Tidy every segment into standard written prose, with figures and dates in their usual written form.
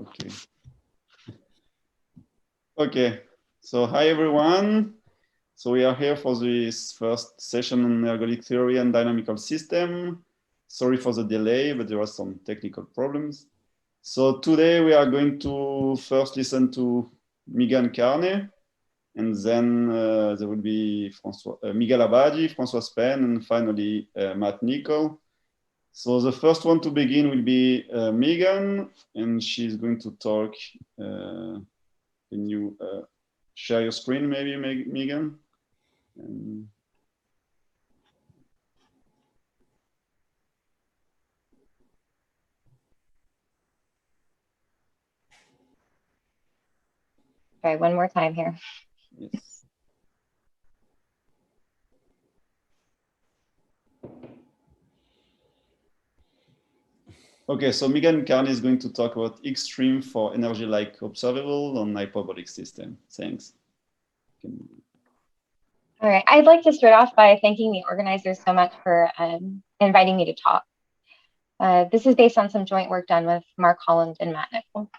Okay. Okay. So hi everyone. So we are here for this first session on ergodic theory and dynamical system. Sorry for the delay, but there are some technical problems. So today we are going to first listen to Miguel Carne, and then there will be Miguel Abadi, François Spen, and finally Matt Nicol. So the first one to begin will be Megan, and she's going to talk. Can you share your screen, maybe, Megan? Okay, one more time here. Yes. Okay, so Miguel Carne is going to talk about extreme for energy-like observable on hyperbolic system. Thanks. All right, I'd like to start off by thanking the organizers so much for inviting me to talk. This is based on some joint work done with Mark Holland and Matt Nicol.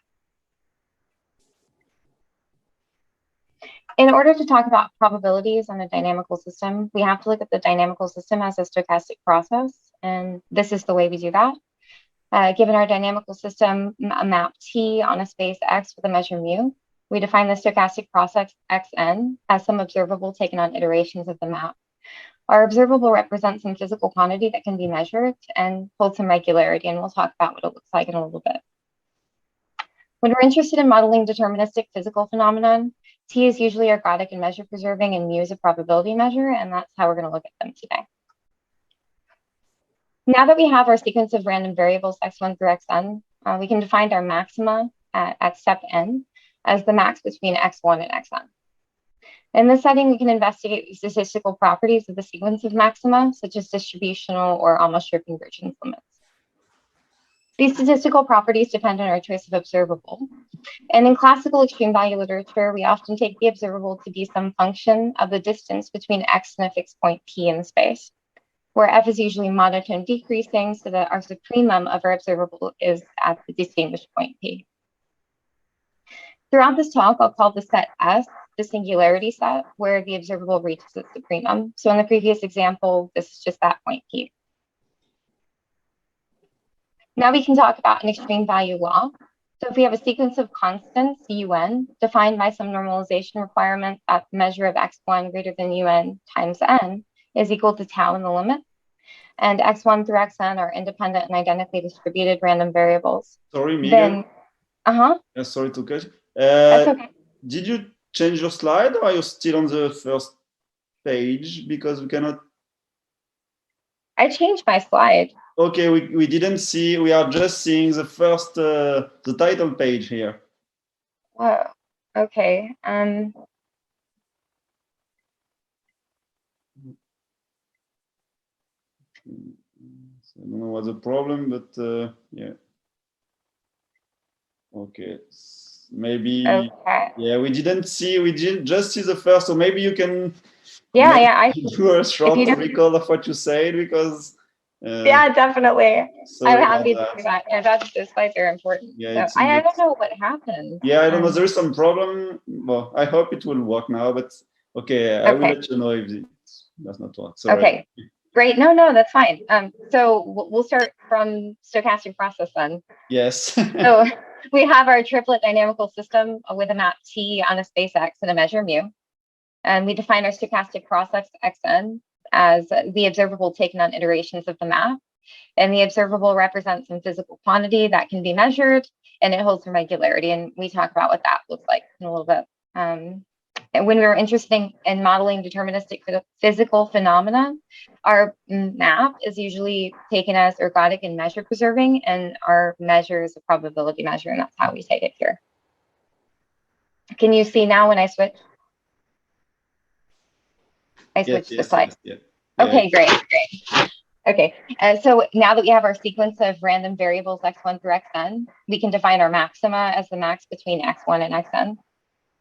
In order to talk about probabilities on a dynamical system, we have to look at the dynamical system as a stochastic process, and this is the way we do that. Given our dynamical system, a map T on a space X with a measure mu, we define the stochastic process Xn as some observable taken on iterations of the map. Our observable represents some physical quantity that can be measured and holds some regularity, and we'll talk about what it looks like in a little bit. When we're interested in modeling deterministic physical phenomenon, T is usually ergodic and measure preserving, and mu is a probability measure, and that's how we're going to look at them today. Now that we have our sequence of random variables x1 through xn, we can define our maxima at step n as the max between x1 and xn. In this setting, we can investigate the statistical properties of the sequence of maxima, such as distributional or almost sure convergence limits. These statistical properties depend on our choice of observable. And in classical extreme value literature, we often take the observable to be some function of the distance between x and a fixed point p in space, where f is usually monotone decreasing so that our supremum of our observable is at the distinguished point p. Throughout this talk, I'll call the set S the singularity set, where the observable reaches its supremum. So in the previous example, this is just that point p. Now we can talk about an extreme value law. So if we have a sequence of constants, un, defined by some normalization requirement that the measure of x1 greater than un times n is equal to tau in the limit, and x1 through xn are independent and identically distributed random variables. Sorry, Megan. Then, sorry to cut. That's okay. Did you change your slide, or are you still on the first page? Because we cannot. I changed my slide. Okay, we didn't see. We are just seeing the first the title page here. Whoa. Okay. I don't know what's the problem, but yeah. Okay, maybe. Okay. Yeah, we didn't see. We did just see the first. So maybe you can. Yeah. I do a short recall of what you said, because. Yeah, definitely. I'm happy to do that. And those slides are important. Yeah, so I don't know what happened. Yeah, I don't know. There is some problem. Well, I hope it will work now. But okay, I will let you know if it does not work. Sorry. Okay. Great. No, that's fine. So we'll start from stochastic process then. Yes. So we have our triplet dynamical system with a map T on a space X and a measure mu. And we define our stochastic process Xn as the observable taken on iterations of the map. And the observable represents some physical quantity that can be measured, and it holds some regularity. And we talk about what that looks like in a little bit. And when we were interested in modeling deterministic physical phenomena, our map is usually taken as ergodic and measure preserving, and our measure is a probability measure, and that's how we take it here. Can you see now when I switch? I switched the slide. Yes. Okay, great. Okay, so now that we have our sequence of random variables x1 through xn, we can define our maxima as the max between x1 and xn.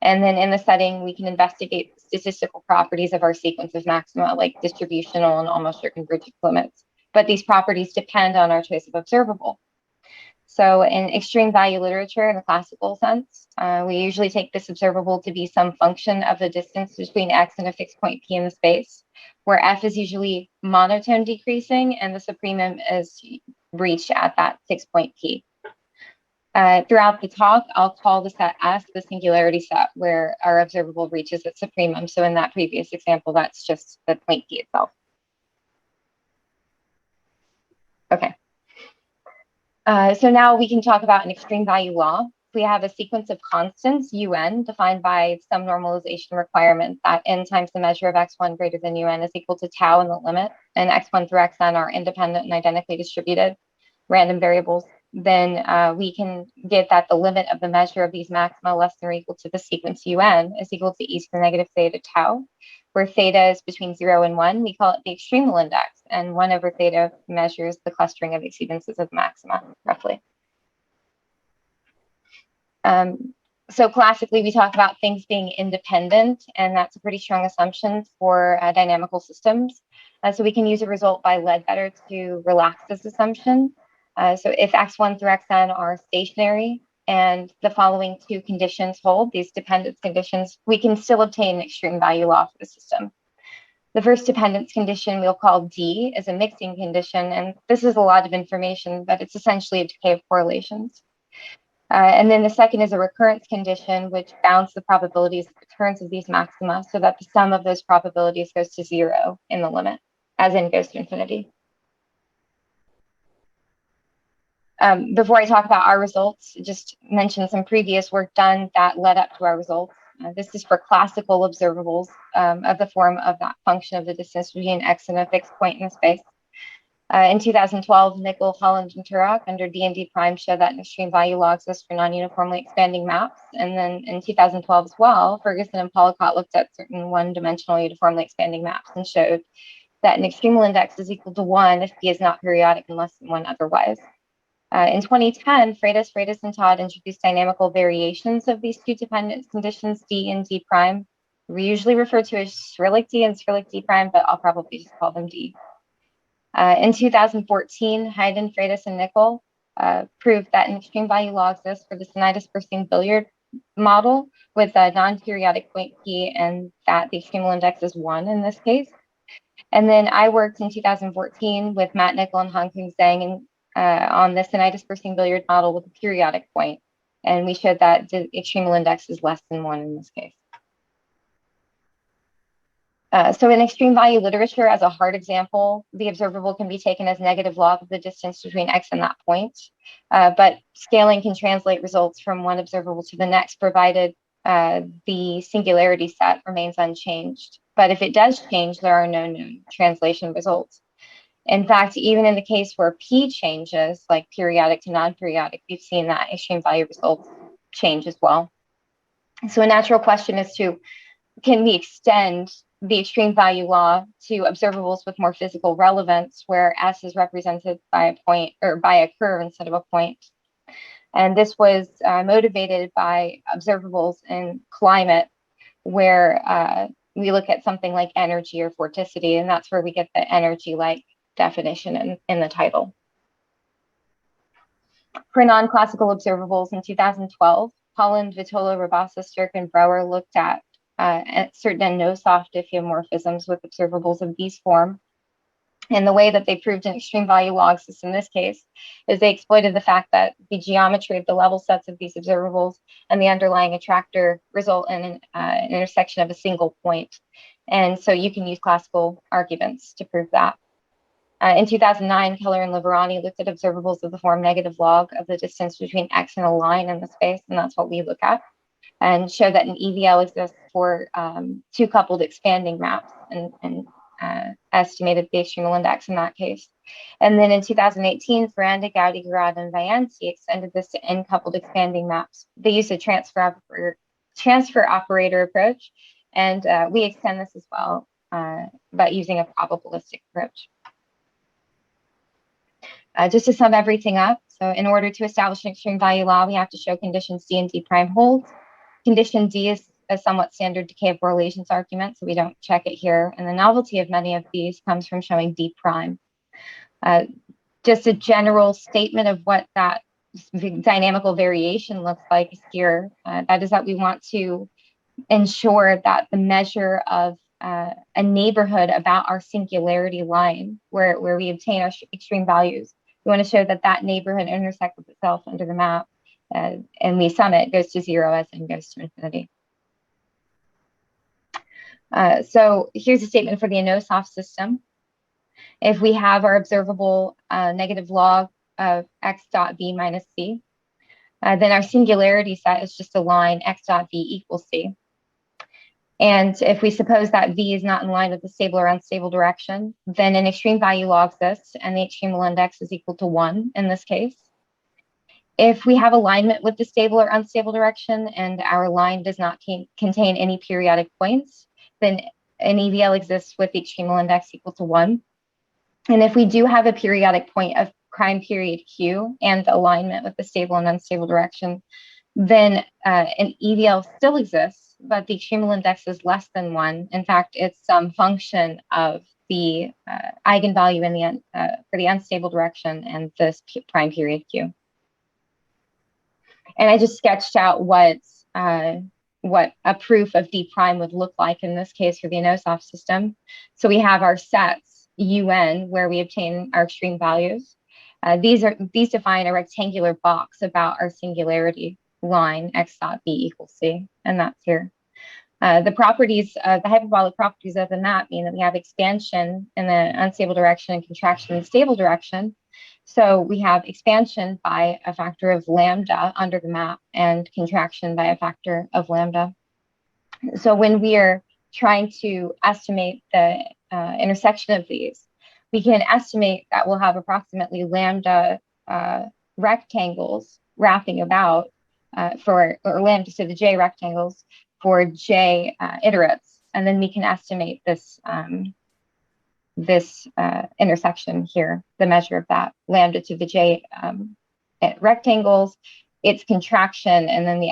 And then in the setting, we can investigate the statistical properties of our sequence of maxima, like distributional and almost sure convergence limits. But these properties depend on our choice of observable. So in extreme value literature, in the classical sense, we usually take this observable to be some function of the distance between x and a fixed point p in the space, where f is usually monotone decreasing and the supremum is reached at that fixed point p. Throughout the talk, I'll call the set S the singularity set where our observable reaches its supremum. So in that previous example, that's just the point p itself. Okay. So now we can talk about an extreme value law. We have a sequence of constants, un, defined by some normalization requirement that n times the measure of x1 greater than un is equal to tau in the limit, and x1 through xn are independent and identically distributed random variables. Then we can get that the limit of the measure of these maxima less than or equal to the sequence un is equal to e to the negative theta tau, where theta is between 0 and 1. We call it the extremal index, and 1 over theta measures the clustering of exceedances of maxima, roughly. So classically, we talk about things being independent, and that's a pretty strong assumption for dynamical systems. So we can use a result by Ledbetter to relax this assumption. So if x1 through xn are stationary and the following two conditions hold, these dependence conditions, we can still obtain an extreme value law for the system. The first dependence condition we'll call D is a mixing condition, and this is a lot of information, but it's essentially a decay of correlations. And then the second is a recurrence condition, which bounds the probabilities of recurrence of these maxima so that the sum of those probabilities goes to 0 in the limit, as n goes to infinity. Before I talk about our results, just mention some previous work done that led up to our results. This is for classical observables of the form of that function of the distance between x and a fixed point in space. In 2012, Nickel, Holland, and Turok under D and D prime showed that an extreme value law exists for non-uniformly expanding maps. And then in 2012 as well, Ferguson and Pollacott looked at certain one-dimensional uniformly expanding maps and showed that an extremal index is equal to 1 if P is not periodic and less than 1 otherwise. In 2010, Freitas, and Todd introduced dynamical variations of these two dependence conditions, D and D prime. We usually refer to as Cyrillic D and Cyrillic D prime, but I'll probably just call them D. In 2014, Haydn, Freitas, and Nickel proved that an extreme value law exists for the sinus-bursting billiard model with a non-periodic point P, and that the extremal index is 1 in this case. And then I worked in 2014 with Matt Nickel and Hongkong Zhang on the sinus-bursting billiard model with a periodic point, and we showed that the extremal index is less than 1 in this case. So in extreme value literature, as a hard example, the observable can be taken as negative log of the distance between x and that point, but scaling can translate results from one observable to the next, provided the singularity set remains unchanged. But if it does change, there are no known translation results. In fact, even in the case where P changes, like periodic to non-periodic, we've seen that extreme value results change as well. So a natural question is can we extend the extreme value law to observables with more physical relevance, where S is represented by a point or by a curve instead of a point? And this was motivated by observables in climate, where we look at something like energy or vorticity, and that's where we get the energy-like definition in the title. For non-classical observables in 2012, Holland, Vitola, Rabassa, Stirk, and Brouwer looked at certain Inosoft diffeomorphisms with observables of these form. And the way that they proved an extreme value law exists in this case is they exploited the fact that the geometry of the level sets of these observables and the underlying attractor result in an intersection of a single point. And so you can use classical arguments to prove that. In 2009, Keller and Liberani looked at observables of the form negative log of the distance between x and a line in the space, and that's what we look at, and show that an EVL exists for two coupled expanding maps and estimated the extremal index in that case. And then in 2018, Ferranda, Gaudy, Garad, and Vianci extended this to n-coupled expanding maps. They used a transfer operator approach, and we extend this as well, but using a probabilistic approach. Just to sum everything up, so in order to establish an extreme value law, we have to show conditions D and D prime hold. Condition D is a somewhat standard decay of correlations argument, so we don't check it here. And the novelty of many of these comes from showing D prime. Just a general statement of what that dynamical variation looks like here. That is that we want to ensure that the measure of a neighborhood about our singularity line, where we obtain our extreme values, we want to show that that neighborhood intersects with itself under the map, and we sum it, goes to 0 as n goes to infinity. So here's a statement for the Inosoft system. If we have our observable negative log of x dot v minus c, then our singularity set is just a line x dot v equals c. And if we suppose that v is not in line with the stable or unstable direction, then an extreme value log exists and the extremal index is equal to 1 in this case. If we have alignment with the stable or unstable direction and our line does not contain any periodic points, then an EVL exists with the extremal index equal to 1. And if we do have a periodic point of prime period q and alignment with the stable and unstable direction, then an EVL still exists, but the extremal index is less than 1. In fact, it's some function of the eigenvalue in the for the unstable direction and this prime period q. And I just sketched out what a proof of D prime would look like in this case for the Inosoft system. So we have our sets UN where we obtain our extreme values. These define a rectangular box about our singularity line x dot b equals c, and that's here. The properties, the hyperbolic properties of the map mean that we have expansion in the unstable direction and contraction in the stable direction. So we have expansion by a factor of lambda under the map and contraction by a factor of lambda. So when we are trying to estimate the intersection of these, we can estimate that we'll have approximately lambda rectangles wrapping about or lambda to the j rectangles for j iterates, and then we can estimate this intersection here, the measure of that lambda to the j rectangles, its contraction, and then we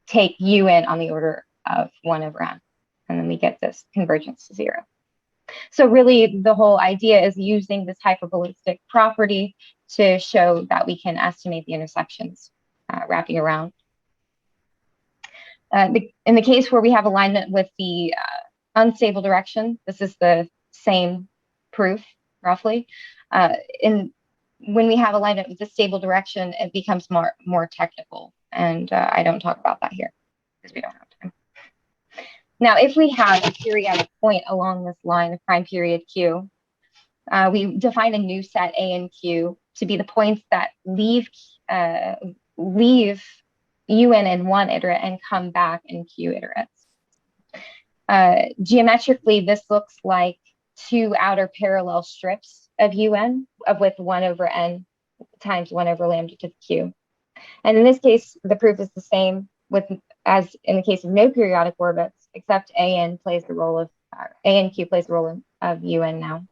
take un on the order of 1 over n, and then we get this convergence to 0. So really, the whole idea is using this hyperbolistic property to show that we can estimate the intersections wrapping around. In the case where we have alignment with the unstable direction, this is the same proof, roughly. When we have alignment with the stable direction, it becomes more technical, and I don't talk about that here because we don't have time. Now, if we have a periodic point along this line of prime period q, we define a new set A and Q to be the points that leave UN in 1 iterate and come back in Q iterates. Geometrically, this looks like 2 outer parallel strips of UN with 1 over n times 1 over lambda to the q. And in this case, the proof is the same as in the case of no periodic orbits, except A and Q plays the role of UN now.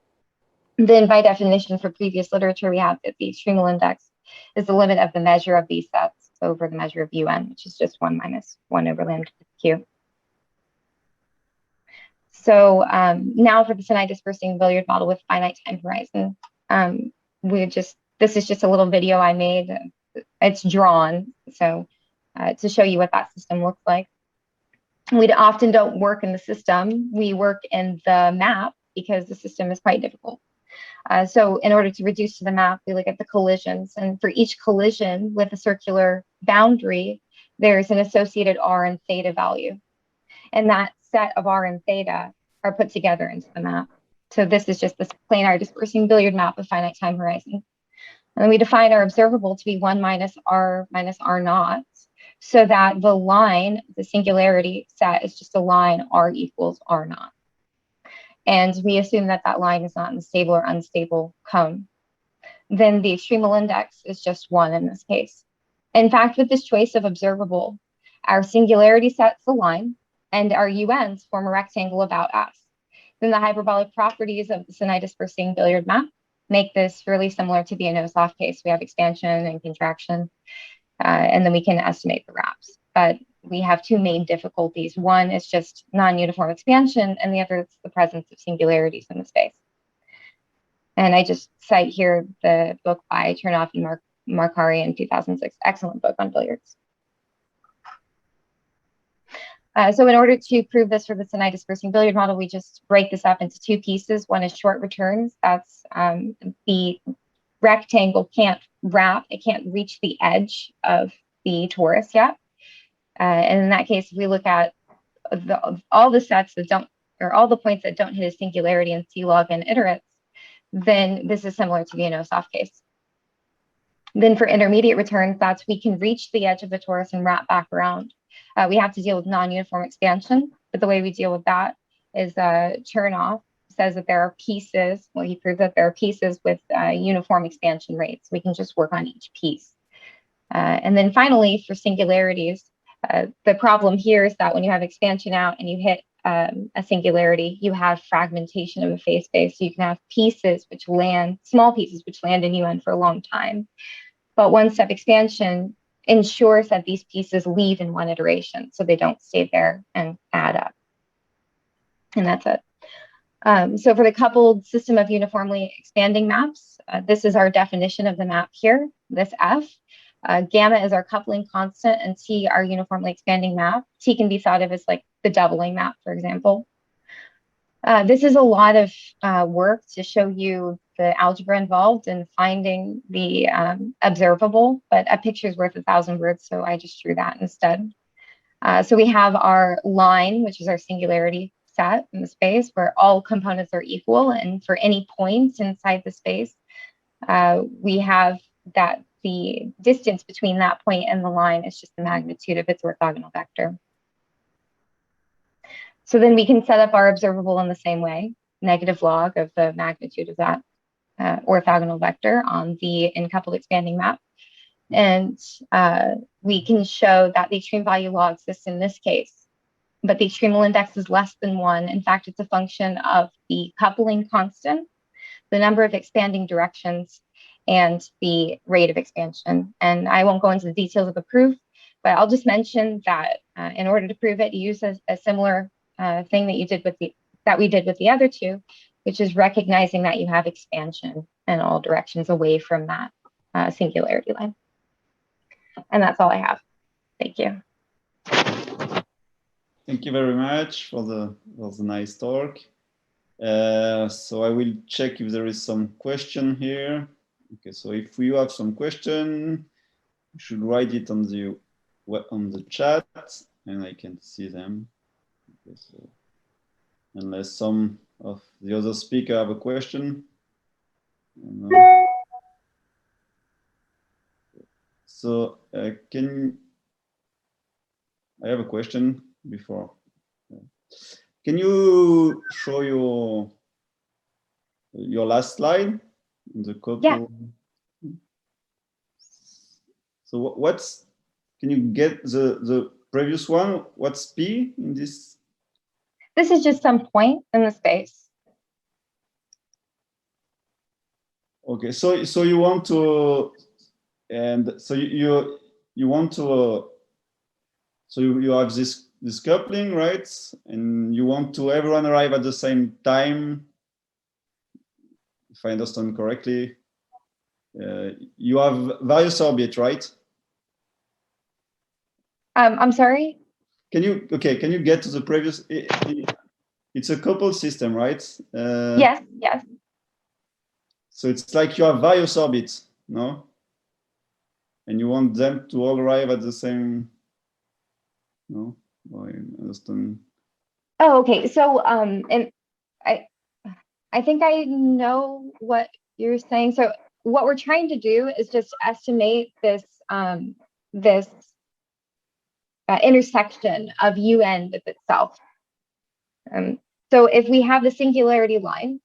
Then by definition for previous literature, we have that the extremal index is the limit of the measure of these sets over the measure of UN, which is just 1 minus 1 over lambda to the q. So now for the semi-dispersing billiard model with finite time horizon, this is just a little video I made. It's drawn, so to show you what that system looks like. We often don't work in the system. We work in the map because the system is quite difficult. So in order to reduce to the map, we look at the collisions. And for each collision with a circular boundary, there's an associated R and theta value. And that set of R and theta are put together into the map. So this is just this planar dispersing billiard map of finite time horizon. And then we define our observable to be 1 minus R naught, so that the line, the singularity set, is just a line R equals R naught. And we assume that that line is not in the stable or unstable cone. Then the extremal index is just 1 in this case. In fact, with this choice of observable, our singularity sets the line, and our UNs form a rectangle about us. Then the hyperbolic properties of the semi-dispersing billiard map make this really similar to the Inosoft case. We have expansion and contraction, and then we can estimate the wraps. But we have 2 main difficulties. One is just non-uniform expansion, and the other is the presence of singularities in the space. And I just cite here the book by Chernoff and Markari in 2006. Excellent book on billiards. So in order to prove this for the Sinai dispersing billiard model, we just break this up into two pieces. One is short returns. That's the rectangle can't wrap, it can't reach the edge of the torus yet. And in that case, we look at all the sets that don't, or all the points that don't hit a singularity in C log and iterates, then this is similar to the Inosoft case. Then for intermediate returns, that's we can reach the edge of the torus and wrap back around. We have to deal with non-uniform expansion, but the way we deal with that is Chernoff says that there are pieces, well, he proved that there are pieces with uniform expansion rates. We can just work on each piece. And then finally, for singularities, the problem here is that when you have expansion out and you hit a singularity, you have fragmentation of a phase space. So you can have pieces which land, small pieces which land in UN for a long time. But one-step expansion ensures that these pieces leave in one iteration, so they don't stay there and add up. And that's it. So for the coupled system of uniformly expanding maps, this is our definition of the map here, this F. Gamma is our coupling constant and T our uniformly expanding map. T can be thought of as like the doubling map, for example. This is a lot of work to show you the algebra involved in finding the observable, but a picture is worth 1,000 words, so I just drew that instead. So we have our line, which is our singularity set in the space where all components are equal, and for any points inside the space, we have that the distance between that point and the line is just the magnitude of its orthogonal vector. So then we can set up our observable in the same way, negative log of the magnitude of that orthogonal vector on the incoupled expanding map. And we can show that the extreme value law exists in this case, but the extremal index is less than 1. In fact, it's a function of the coupling constant, the number of expanding directions, and the rate of expansion. And I won't go into the details of the proof, but I'll just mention that in order to prove it, you use a similar thing that you did with we did with the other two, which is recognizing that you have expansion in all directions away from that singularity line. And that's all I have. Thank you. Thank you very much for the nice talk. So I will check if there is some question here. Okay, so if you have some question, you should write it on the chat, and I can see them. Okay, so unless some of the other speakers have a question. So I have a question before. Can you show your last slide? The couple. Yeah. So can you get the previous one? What's P in this? This is just some point in the space. Okay, so you want to, and so you want to, so you have this coupling, right? And you want to everyone arrive at the same time. If I understand correctly, you have various orbits, right? I'm sorry? Can you get to the previous, it's a coupled system, right? Yes. So it's like you have various orbits, no? And you want them to all arrive at the same, no? I understand. Oh, okay. So, and I think I know what you're saying. So what we're trying to do is just estimate this intersection of UN with itself. So if we have the singularity line,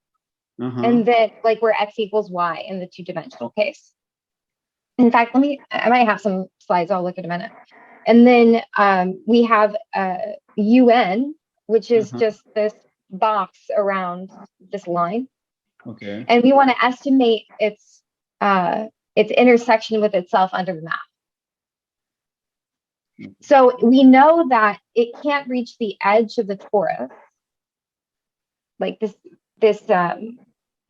and then like where X equals Y in the two-dimensional case. In fact, I might have some slides I'll look at in a minute. And then we have UN, which is just this box around this line. Okay. And we want to estimate its intersection with itself under the map. So we know that it can't reach the edge of the torus, like this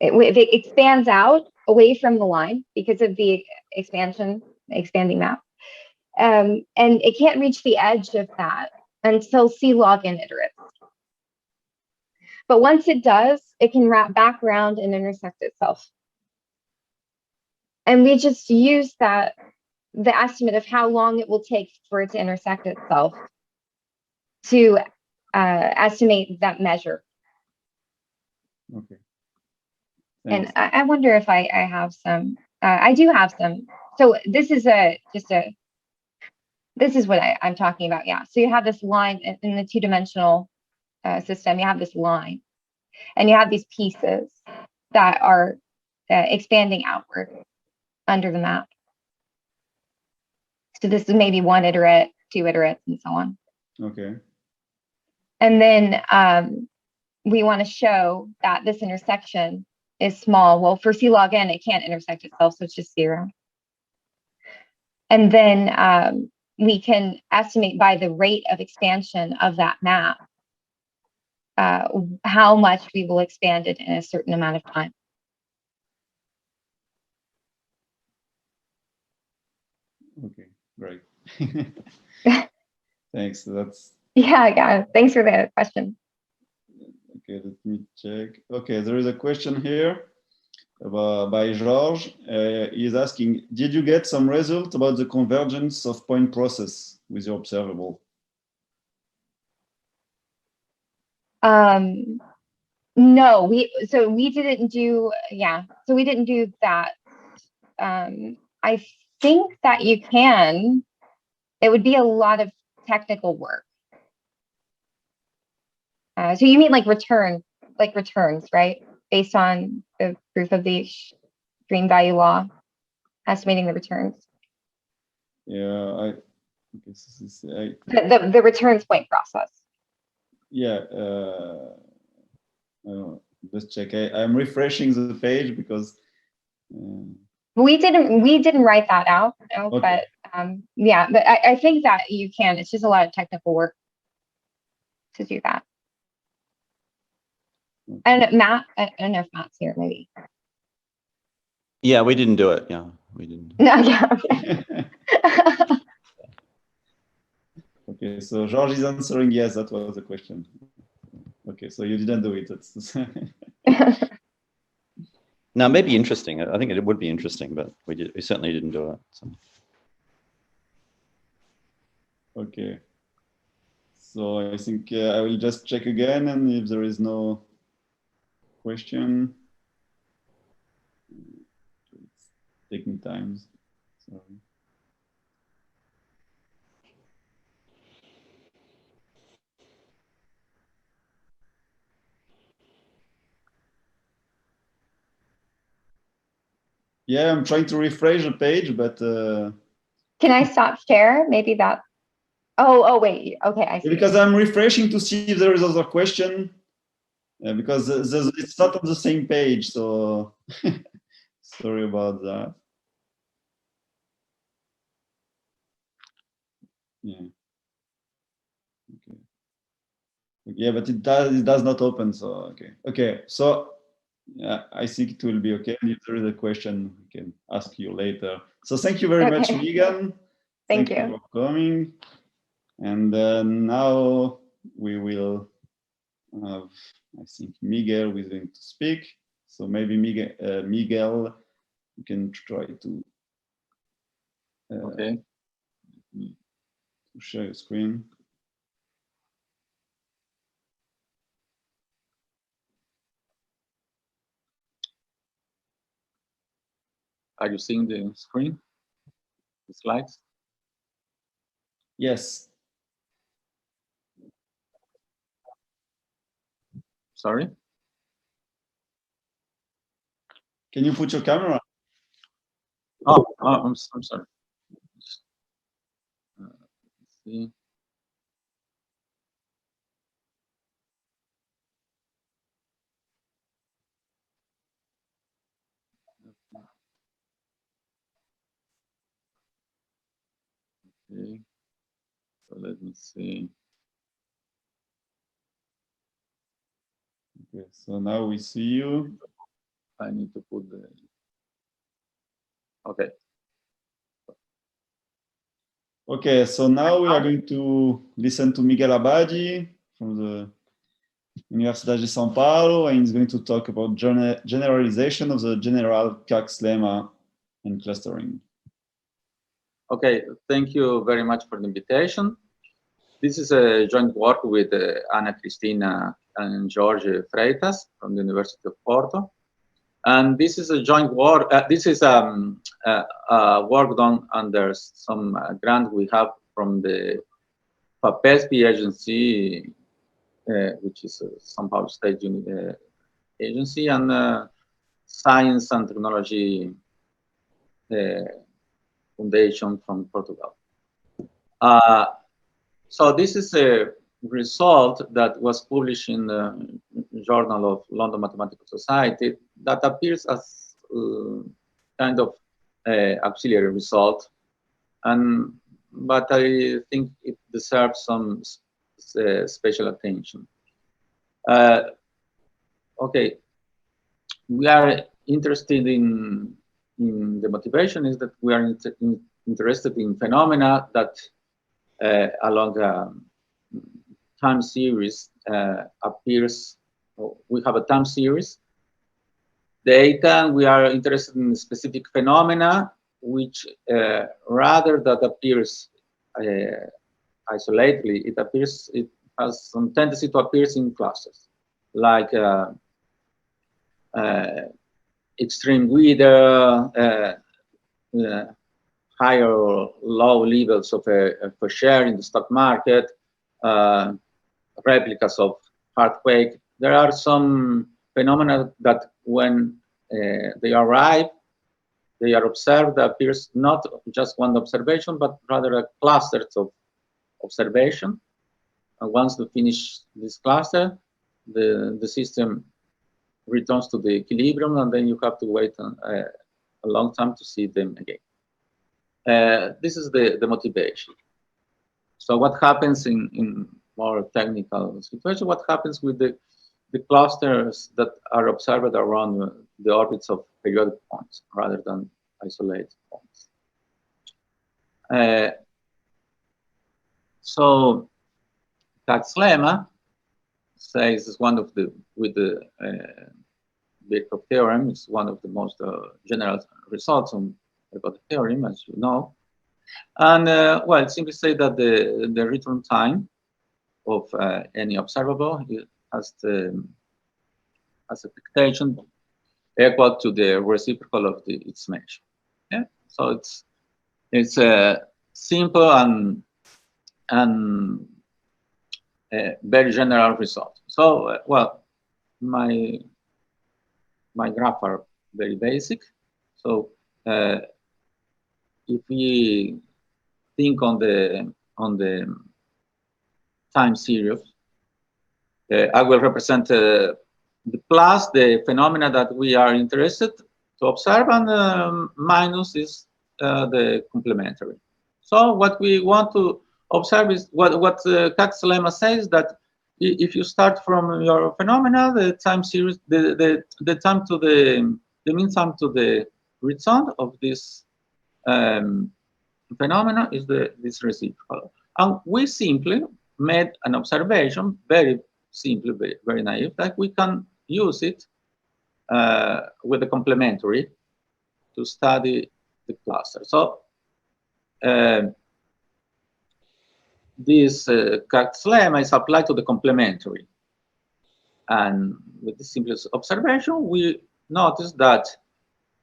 if it expands out away from the line because of the expanding map, and it can't reach the edge of that until C log n iterates. But once it does, it can wrap back around and intersect itself. And we just use that, the estimate of how long it will take for it to intersect itself, to estimate that measure. Okay. Thanks. And I wonder if I have some. I do have some. So this is this is what I'm talking about. Yeah. So you have this line in the two-dimensional system. You have this line, and you have these pieces that are expanding outward under the map. So this is maybe one iterate, two iterates, and so on. Okay. And then we want to show that this intersection is small. Well, for C log n, it can't intersect itself, so it's just 0. And then we can estimate by the rate of expansion of that map how much we will expand it in a certain amount of time. Okay, great. Thanks. That's yeah. Thanks for the question. Okay, let me check. Okay, there is a question here by George. He's asking, did you get some result about the convergence of point process with your observable? No, we didn't do, so we didn't do that. I think that you can. It would be a lot of technical work. So you mean like returns, right? Based on the proof of the extreme value law, estimating the returns. Yeah, the returns point process. Yeah, let's check. I'm refreshing the page because we didn't write that out, okay. But yeah, but I think that you can. It's just a lot of technical work to do that. Okay. And Matt, I don't know if Matt's here, maybe. Yeah, we didn't do it. Yeah, we didn't. No, yeah. Okay. Okay, so George is answering yes. That was the question. Okay, so you didn't do it. That's Now, it may be interesting. I think it would be interesting, but we certainly didn't do it. So. Okay. So I think I will just check again, and if there is no question, it's taking time. Sorry. Yeah, I'm trying to refresh the page, but can I stop share? Maybe that. Oh wait. Okay, I see. Because I'm refreshing to see if there is other question, because it's not on the same page. So sorry about that. Yeah. Okay. Yeah, but it does not open. So okay. So yeah, I think it will be okay. And if there is a question, we can ask you later. So thank you very much, Megan. Thank you for coming. And now we will have, I think, Miguel is going to speak. So maybe Miguel, you can try to okay. To share your screen. Are you seeing the screen, the slides? Yes. Sorry? Can you put your camera? Oh, I'm sorry. Let's see. Okay. So let me see. Okay, so now we see you. I need to put the, okay. Okay, so now we are going to listen to Miguel Abadi from the Universidade de São Paulo, and he's going to talk about generalization of the general Kac lemma and clustering. Okay, thank you very much for the invitation. This is a joint work with Ana Cristina and Jorge Freitas from the University of Porto. And this is a joint work, this is work done under some grant we have from the FAPESP agency, which is a São Paulo State agency, and Science and Technology Foundation from Portugal. So this is a result that was published in the Journal of London Mathematical Society that appears as kind of auxiliary result, but I think it deserves some special attention. Okay, we are interested in the motivation is that we are interested in phenomena that along a time series appears. We have a time series data, and we are interested in specific phenomena which rather that appears isolatedly, it has some tendency to appear in clusters, like extreme weather, higher or low levels of a share in the stock market, replicas of earthquake. There are some phenomena that when they arrive, they are observed, appears not just one observation, but rather a cluster of observation. And once they finish this cluster, the system returns to the equilibrium, and then you have to wait a long time to see them again. This is the motivation. So what happens in more technical situation? What happens with the clusters that are observed around the orbits of periodic points rather than isolated points? So Kac lemma says is one of the, with the Birkhoff theorem, it's one of the most general results about the theorem, as you know. And well, it simply say that the return time of any observable has expectation equal to the reciprocal of its measure. Yeah, so it's a simple and very general result. So well, my graph are very basic. So if we think on the time series, I will represent the plus the phenomena that we are interested to observe, and minus is the complementary. So what we want to observe is what Kac lemma says, that if you start from your phenomena, the time series, the time to the mean time to the return of this phenomena is this reciprocal. And we simply made an observation, very simply, very naive, that we can use it with the complementary to study the cluster. So this Kac lemma is applied to the complementary. And with the simplest observation, we notice that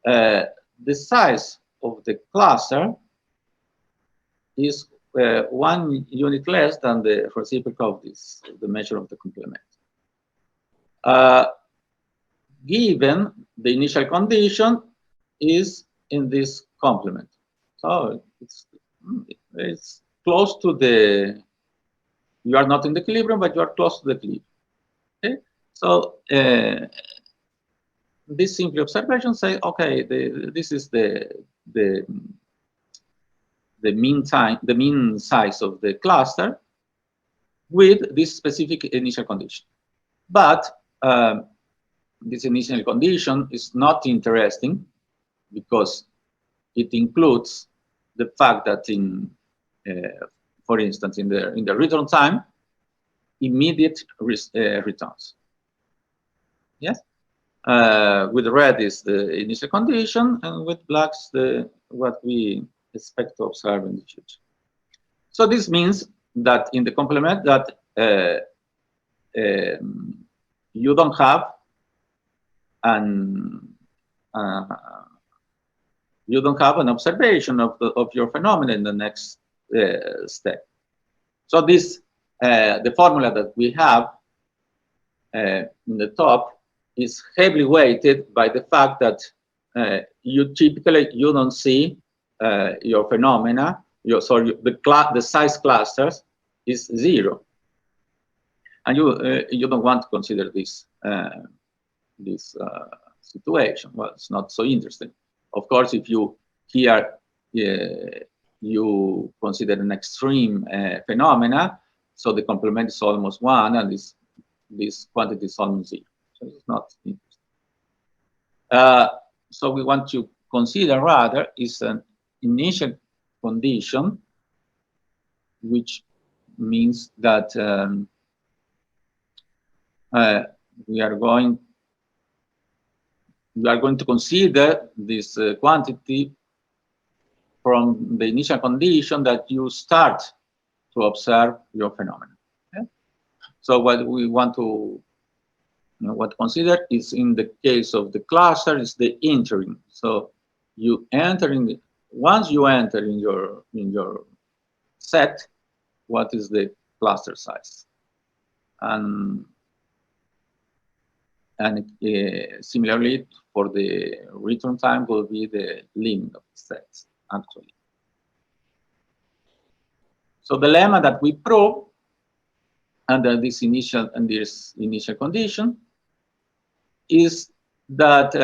the size of the cluster is 1 unit less than the reciprocal of this, the measure of the complement. Given the initial condition is in this complement. So it's close to the, you are not in the equilibrium, but you are close to the equilibrium. Okay? So this simple observation say, okay, this is the mean time, the mean size of the cluster with this specific initial condition. But this initial condition is not interesting because it includes the fact that for instance, in the return time, immediate returns. Yes. With red is the initial condition, and with blacks what we expect to observe in the future. So this means that in the complement that you don't have an observation of your phenomenon in the next step. So this the formula that we have in the top is heavily weighted by the fact that you typically don't see your phenomena. The size clusters is 0, and you don't want to consider this situation. Well, it's not so interesting. Of course, if you here you consider an extreme phenomena, so the complement is almost 1, and this quantity is almost 0. So it's not interesting. So we want to consider rather is an initial condition, which means that we are going to consider this quantity from the initial condition that you start to observe your phenomenon. Okay? So what we want to consider is, in the case of the cluster, is the entering. So you enter once you enter in your set, what is the cluster size, and similarly for the return time will be the limit of the sets actually. So the lemma that we prove under this initial condition is that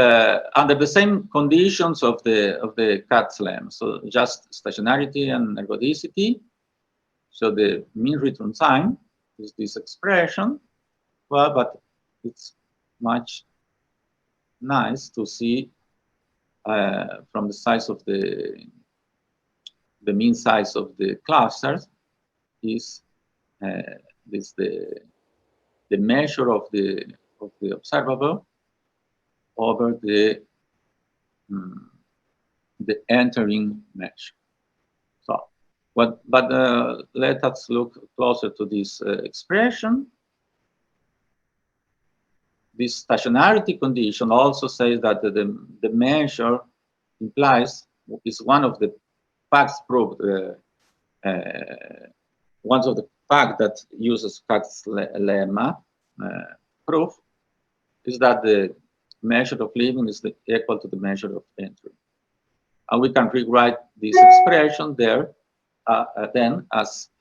under the same conditions of the Katz's lemma, so just stationarity and ergodicity. So the mean return time is this expression, well, but it's much nice to see from the size of the mean size of the clusters is the measure of the observable over the entering measure. So, but let us look closer to this expression. This stationarity condition also says that the measure implies is one of the facts proved. One of the facts that uses Katz's lemma proof is that the measure of leaving is equal to the measure of entry, and we can rewrite this expression there then as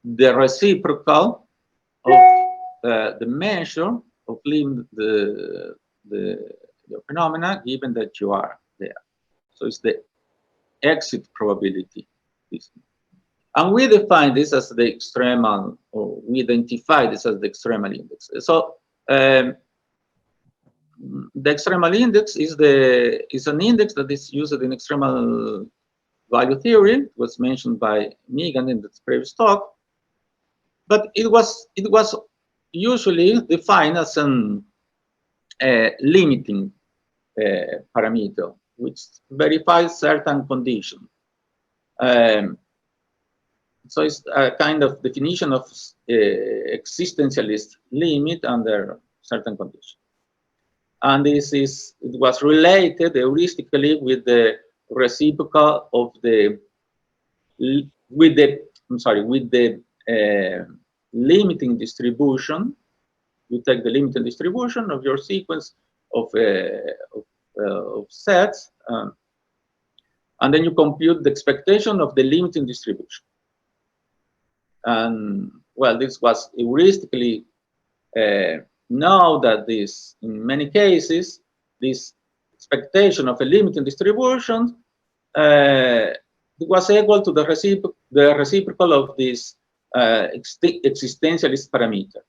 the reciprocal of the measure of leaving the phenomena given that you are there. So it's the exit probability. And we define this as the extremal, or we identify this as the extremal index. So the extremal index is an index that is used in extremal value theory. It was mentioned by Miguel in the previous talk, but it was usually defined as an limiting parameter, which verifies certain condition. So it's a kind of definition of existentialist limit under certain conditions. And it was related heuristically with the reciprocal of with the limiting distribution. You take the limiting distribution of your sequence of sets, and then you compute the expectation of the limiting distribution. And well, this was heuristically know that this, in many cases, this expectation of a limiting distribution was equal to the reciprocal of this existentialist parameter.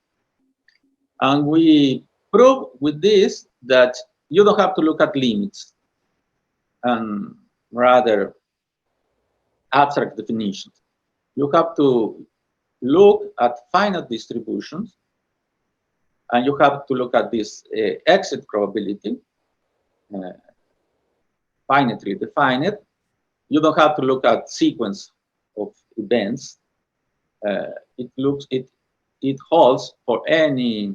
And we prove with this that you don't have to look at limits and rather abstract definitions. You have to look at finite distributions, and you have to look at this exit probability, finitely defined. You don't have to look at sequence of events. It holds for any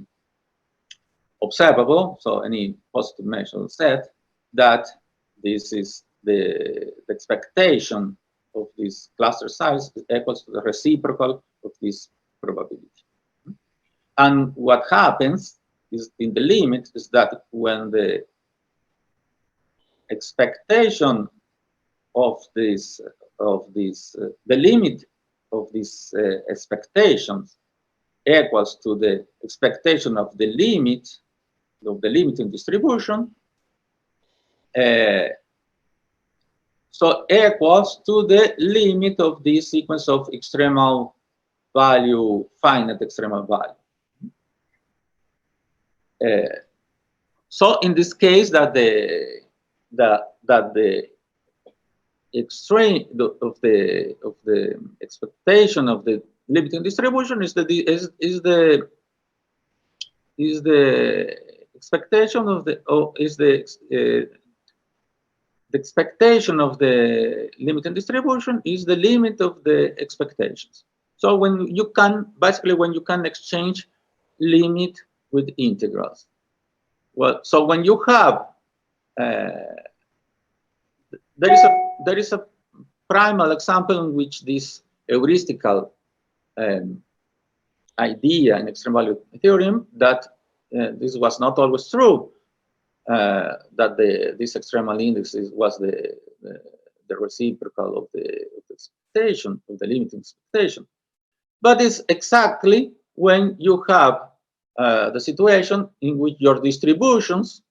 observable, so any positive measure set, that this is the expectation of this cluster size is equals to the reciprocal of this probability. And what happens is in the limit is that when the expectation of this the limit of these expectations equals to the expectation of the limiting distribution, so equals to the limit of this sequence of extremal value, finite extremal value. So in this case, that the extreme of the expectation of the limiting distribution is the expectation of the expectation of the limiting distribution is the limit of the expectations. So when you can exchange limit with integrals. Well, so when you have there is a primal example in which this heuristical idea in extreme value theorem that this was not always true, that this extremal index was the reciprocal of the expectation, of the limiting expectation. But it's exactly when you have the situation in which your distributions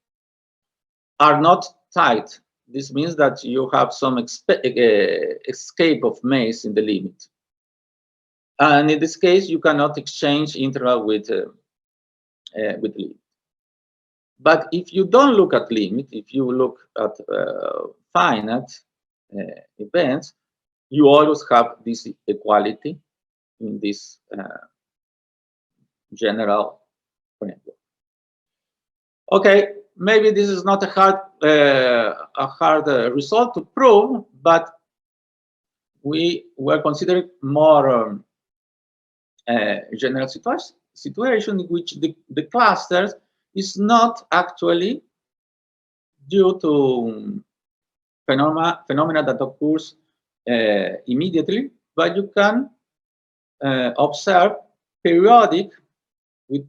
are not tight. This means that you have some escape of maze in the limit. And in this case, you cannot exchange integral with limit. But if you don't look at limit, if you look at finite events, you always have this equality in this general framework. Okay, maybe this is not a hard result to prove, but we were considering more general situation in which the clusters is not actually due to phenomena that occurs immediately, but you can observe periodic with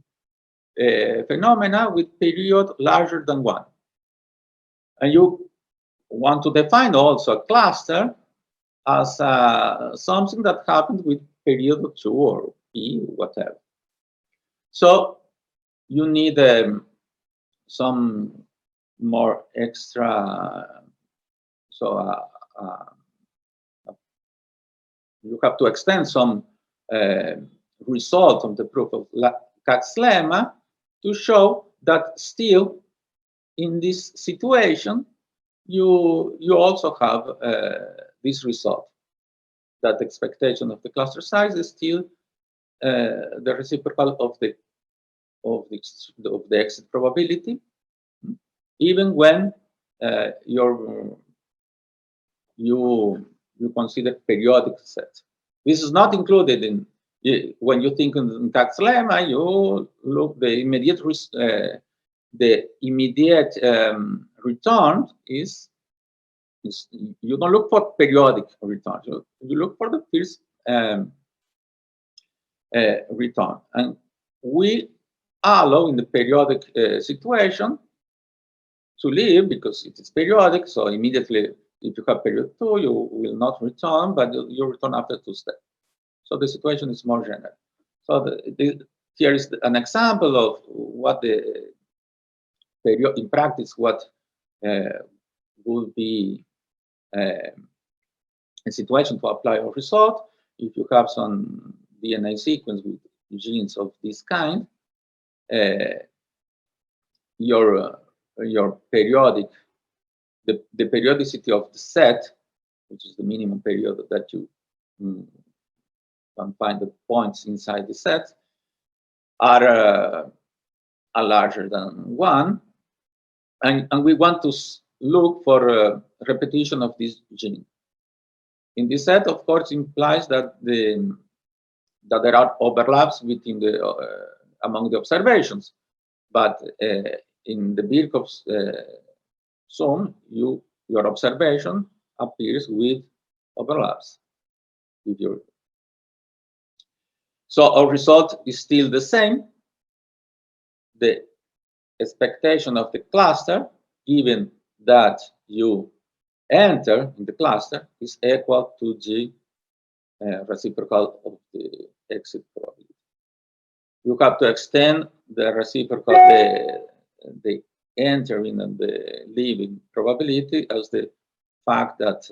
phenomena with period larger than 1. And you want to define also a cluster as something that happens with period 2 or p, whatever. So you need some more extra, so you have to extend some result of the proof of Katz's lemma to show that still in this situation you also have this result, that the expectation of the cluster size is still the reciprocal of the exit probability, even when you consider periodic sets. This is not included in when you think in Katz's lemma. You look the immediate return is you don't look for periodic returns. You look for the first return, and we allow in the periodic situation to live because it is periodic. So immediately, if you have period 2, you will not return, but you return after 2 steps. So the situation is more general. So here is an example of what the period in practice, what would be a situation to apply a result. If you have some DNA sequence with genes of this kind, your periodic, the periodicity of the set, which is the minimum period that you can find the points inside the set, are larger than 1, and we want to look for a repetition of this gene. In this set, of course, implies that there are overlaps within the among the observations, but in the Birkhoff's zone, your observation appears with overlaps. So our result is still the same. The expectation of the cluster, given that you enter in the cluster, is equal to G reciprocal of the exit probability. You have to extend the reciprocal, the entering and the leaving probability as the fact that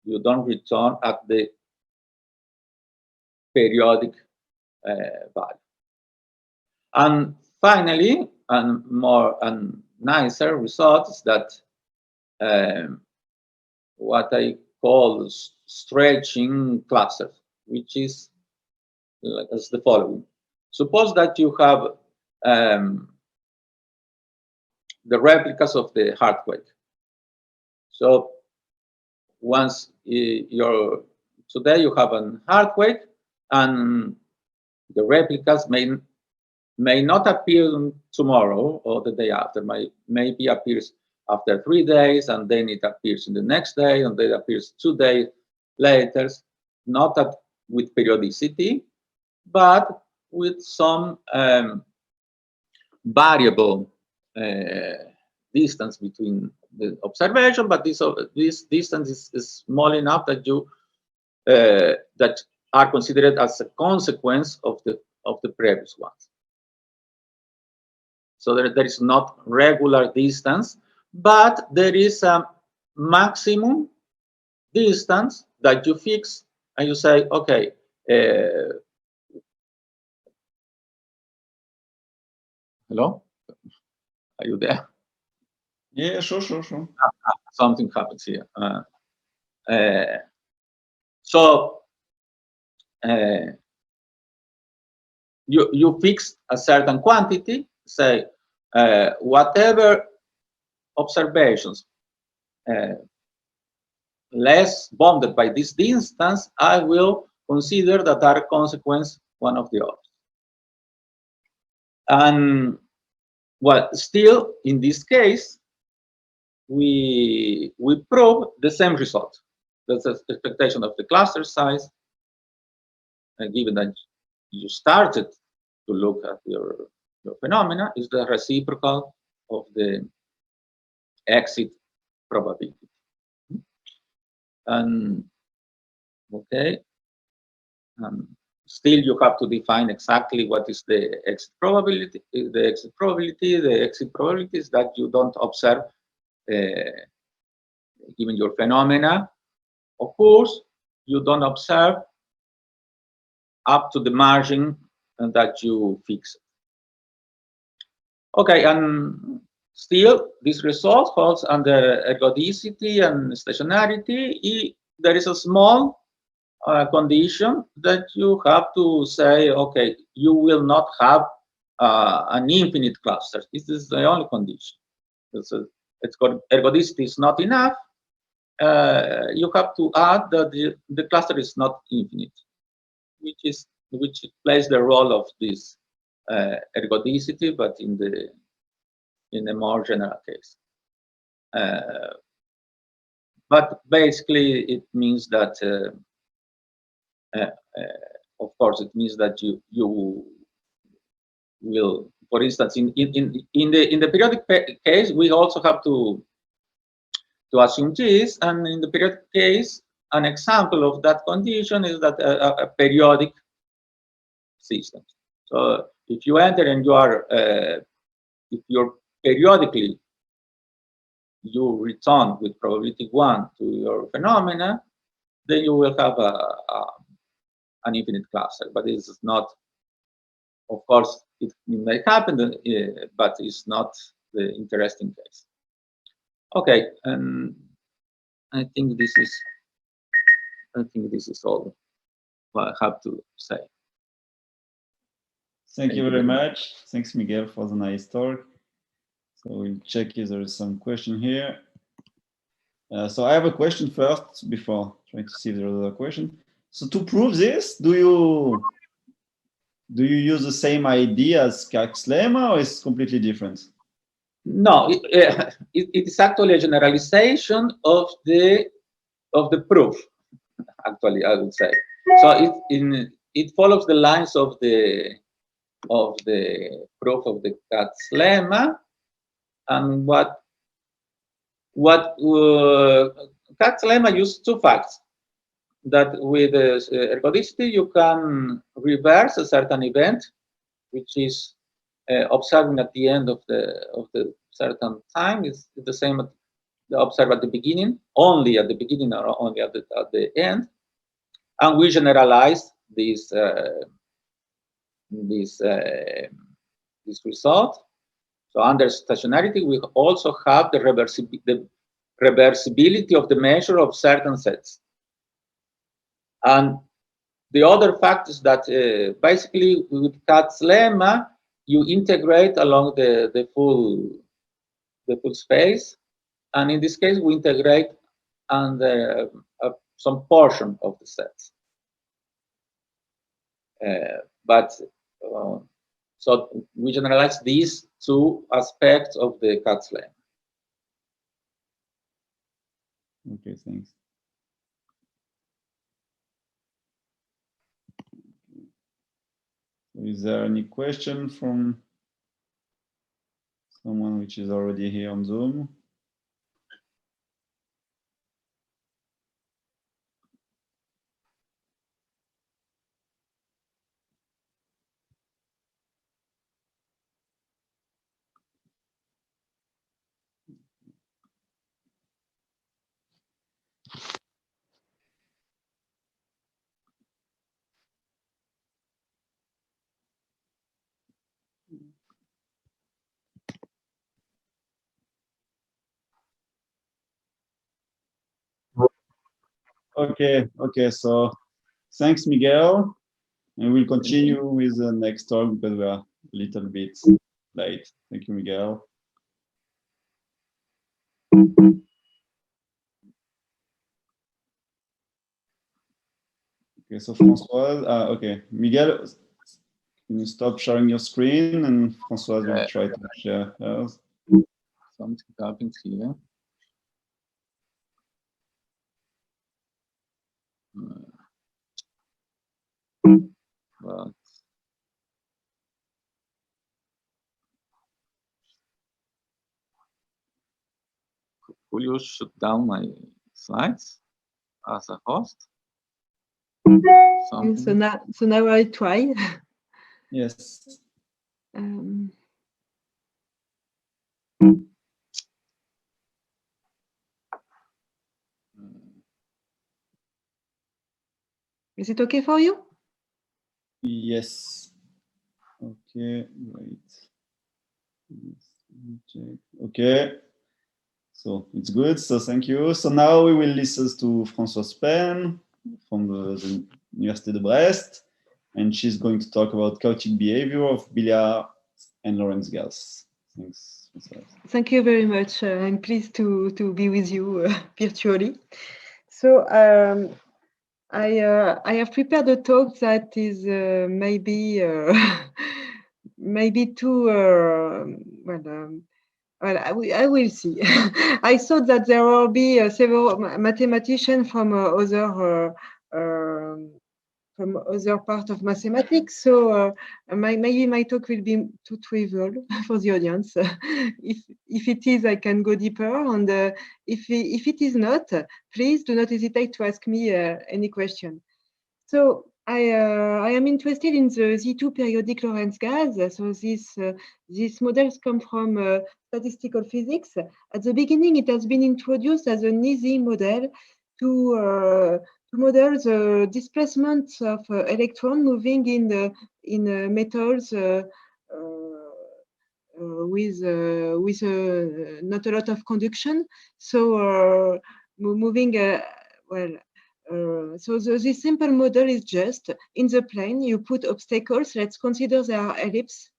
you don't return at the periodic value. And finally, and more and nicer results that what I call stretching clusters, which is as the following. Suppose that you have the replicas of the earthquake. So once today you have an earthquake, and the replicas may not appear tomorrow or the day after. Maybe appears after 3 days, and then it appears in the next day, and then it appears 2 days later. Not with periodicity, but with some variable distance between the observation. But this distance is small enough that you that are considered as a consequence of the previous ones. So there is not regular distance, but there is a maximum distance that you fix, and you say, okay, hello, are you there? Yeah, sure. Something happens here. So you fix a certain quantity, say whatever observations less bounded by this distance, I will consider that are a consequence one of the others. And well, still in this case, we prove the same result. That's the expectation of the cluster size, and given that you started to look at your phenomena, is the reciprocal of the exit probability. And okay, still you have to define exactly what is the exit probability. The exit probability is that you don't observe, given your phenomena, of course, you don't observe up to the margin that you fix. Okay, and still this result holds under ergodicity and stationarity. There is a small condition that you have to say, okay, you will not have an infinite cluster. This is the only condition. It's called ergodicity is not enough. You have to add that the cluster is not infinite, which plays the role of this ergodicity, but in a more general case. But basically, it means that, of course, it means that you will, for instance, in the periodic case, we also have to assume this, and in the periodic case, an example of that condition is that a periodic system. So if you enter and you are, if you're periodically, you return with probability 1 to your phenomena, then you will have an infinite cluster. But this is not, of course, it may happen, but it's not the interesting case. Okay, and I think this is all what I have to say. Thank you very much. Thanks, Miguel, for the nice talk. So we'll check if there is some question here. So I have a question first before trying to see if there is another question. So to prove this, do you use the same idea as Kack's lemma, or is it completely different? No, it is actually a generalization of the proof. Actually, I would say so. It follows the lines of the proof of the Kack's lemma, and what Kack's lemma uses two facts. That with ergodicity you can reverse a certain event, which is observing at the end of the certain time is the same as the observe at the beginning, only at the beginning or only at the end, and we generalize this result. So under stationarity, we also have the reversibility of the measure of certain sets. And the other fact is that basically with Kack's lemma, you integrate along the full space, and in this case we integrate under some portion of the sets. So we generalize these two aspects of the Kack's lemma. Okay, thanks. Is there any question from someone which is already here on Zoom? Okay, so thanks, Miguel. And we'll continue with the next talk because we are a little bit late. Thank you, Miguel. Okay, so Françoise, okay, Miguel, can you stop sharing your screen, and Françoise will try to share hers. Something happens here. Well, will you shut down my slides as a host? So now I try. Yes. Is it okay for you? Yes. Okay, great. Okay. So it's good. So thank you. So now we will listen to Françoise Pen from the Université de Brest, and she's going to talk about chaotic behavior of billiard and Lorentz gas. Thanks, Françoise. Thank you very much. I'm pleased to be with you virtually. So I have prepared a talk that is maybe too well, I will see. I thought that there will be several mathematicians from other part of mathematics, so maybe my talk will be too trivial for the audience. If it is, I can go deeper, and if it is not, please do not hesitate to ask me any question. So I am interested in the Z2 periodic Lorentz gas. So these models come from statistical physics. At the beginning, it has been introduced as an easy model to model the displacement of electron moving in metals with not a lot of conduction. So moving so this simple model is just in the plane you put obstacles. Let's consider they are ellipse,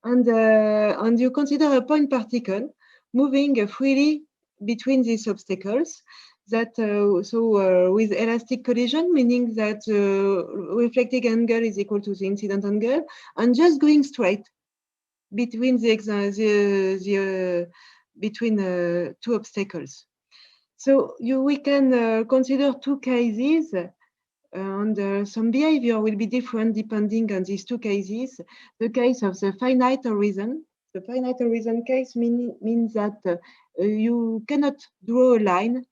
and you consider a point particle moving freely between these obstacles. That with elastic collision, meaning that reflecting angle is equal to the incident angle, and just going straight between between two obstacles. So we can consider two cases, and some behavior will be different depending on these two cases. The case of the finite horizon. The finite horizon case means that you cannot draw a line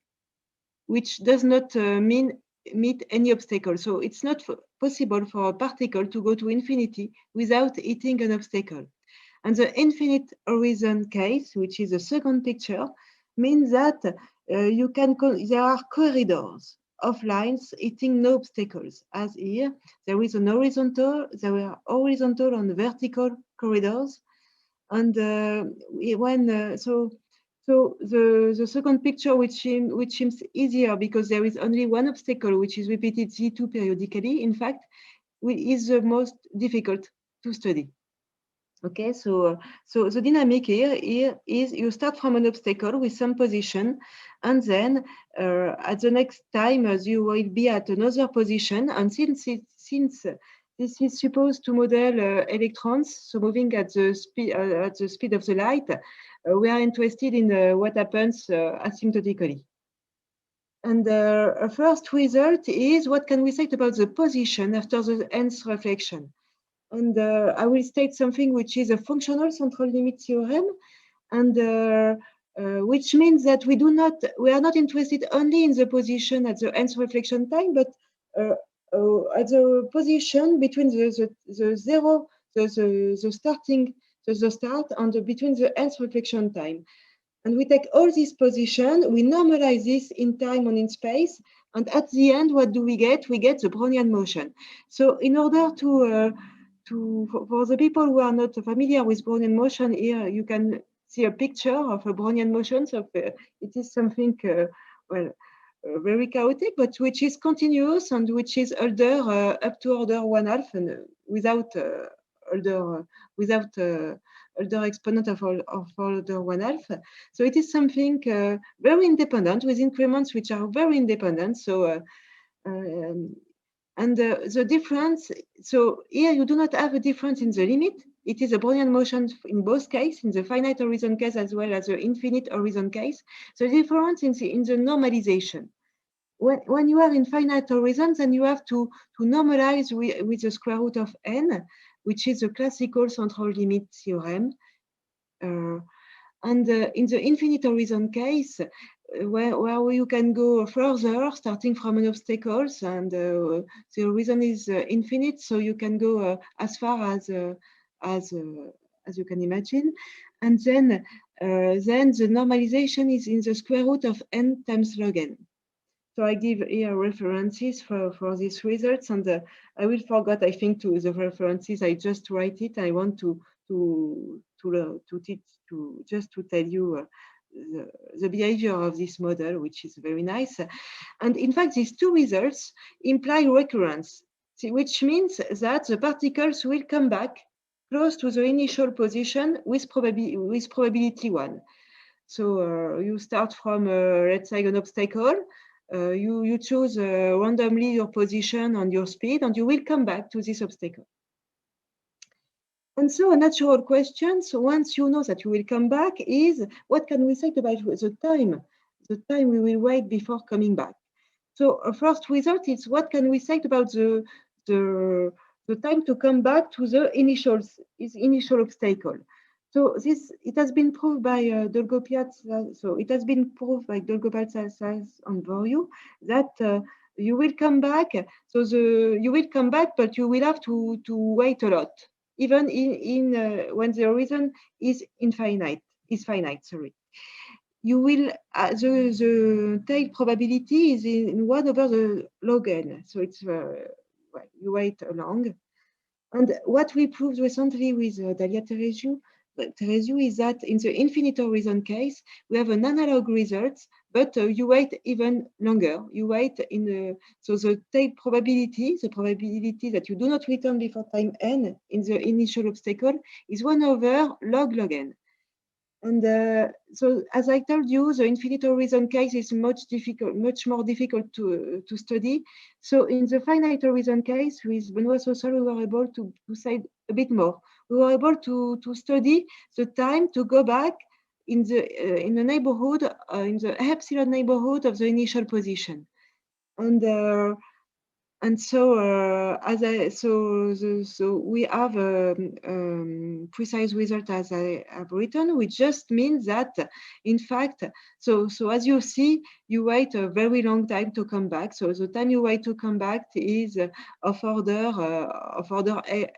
which does not meet any obstacle. So it's not possible for a particle to go to infinity without hitting an obstacle. And the infinite horizon case, which is the second picture, means that there are corridors of lines hitting no obstacles. As here, there is there are horizontal and vertical corridors. And so the second picture, which seems easier because there is only one obstacle, which is repeated Z2 periodically, in fact, is the most difficult to study. Okay, so the dynamic here is you start from an obstacle with some position, and then at the next time you will be at another position, and since this is supposed to model electrons, so moving at the speed of the light, we are interested in what happens asymptotically. And a first result is what can we say about the position after the nth reflection. And I will state something which is a functional central limit theorem, and which means that we are not interested only in the position at the nth reflection time, but at the position between the start and between the nth reflection time. And we take all this position, we normalize this in time and in space, and at the end, what do we get? We get the Brownian motion. So in order for the people who are not familiar with Brownian motion, here you can see a picture of a Brownian motion. So it is something very chaotic, but which is continuous and which is order up to order 1/2 and without order exponent of order 1/2. So it is something very independent with increments which are very independent. So the difference, so here you do not have a difference in the limit. It is a Brownian motion in both cases, in the finite horizon case as well as the infinite horizon case. So the difference in the normalization. When you are in finite horizons, then you have to normalize with the square root of n, which is a classical central limit theorem. And in the infinite horizon case, where you can go further, starting from an obstacle, and the horizon is infinite, so you can go as far as you can imagine, and then the normalization is in the square root of n times log n. So I give here references for these results, and I will forget, I think, to the references. I just write it. I want to tell you the behavior of this model, which is very nice. And in fact, these two results imply recurrence, which means that the particles will come back close to the initial position with probability 1. So you start from, let's say, an obstacle. You choose randomly your position and your speed, and you will come back to this obstacle. And so a natural question, so once you know that you will come back, is what can we say about the time we will wait before coming back? So a first result is what can we say about the time to come back to the initial obstacle. So it has been proved by Dolgopiatsas. So it has been proved by Dolgopiatsas and Voryu that you will come back. So you will come back, but you will have to wait a lot, even when the horizon is finite. Sorry, you will the tail probability is in 1 over the log n. So it's you wait along. And what we proved recently with Dalia Tereziu tells you is that in the infinite horizon case, we have an analog result, but you wait even longer. You wait in so the tape probability, the probability that you do not return before time n in the initial obstacle is 1 over log n. And so, as I told you, the infinite horizon case is much more difficult to study. So, in the finite horizon case, with Benoit Sossol, we were able to say a bit more. We were able to study the time to go back in the neighborhood, in the epsilon neighborhood of the initial position, and so, so we have precise result as I have written, which just means that, in fact, so as you see, you wait a very long time to come back. So the time you wait to come back is of order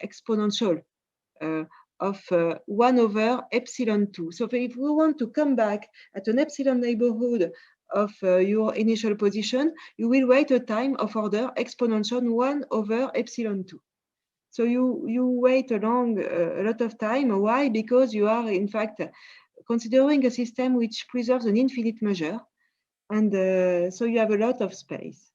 exponential of 1 over epsilon 2. So if we want to come back at an epsilon neighborhood of your initial position, you will wait a time of order exponential 1 over epsilon 2. So you wait a lot of time. Why? Because you are in fact considering a system which preserves an infinite measure, and so you have a lot of space.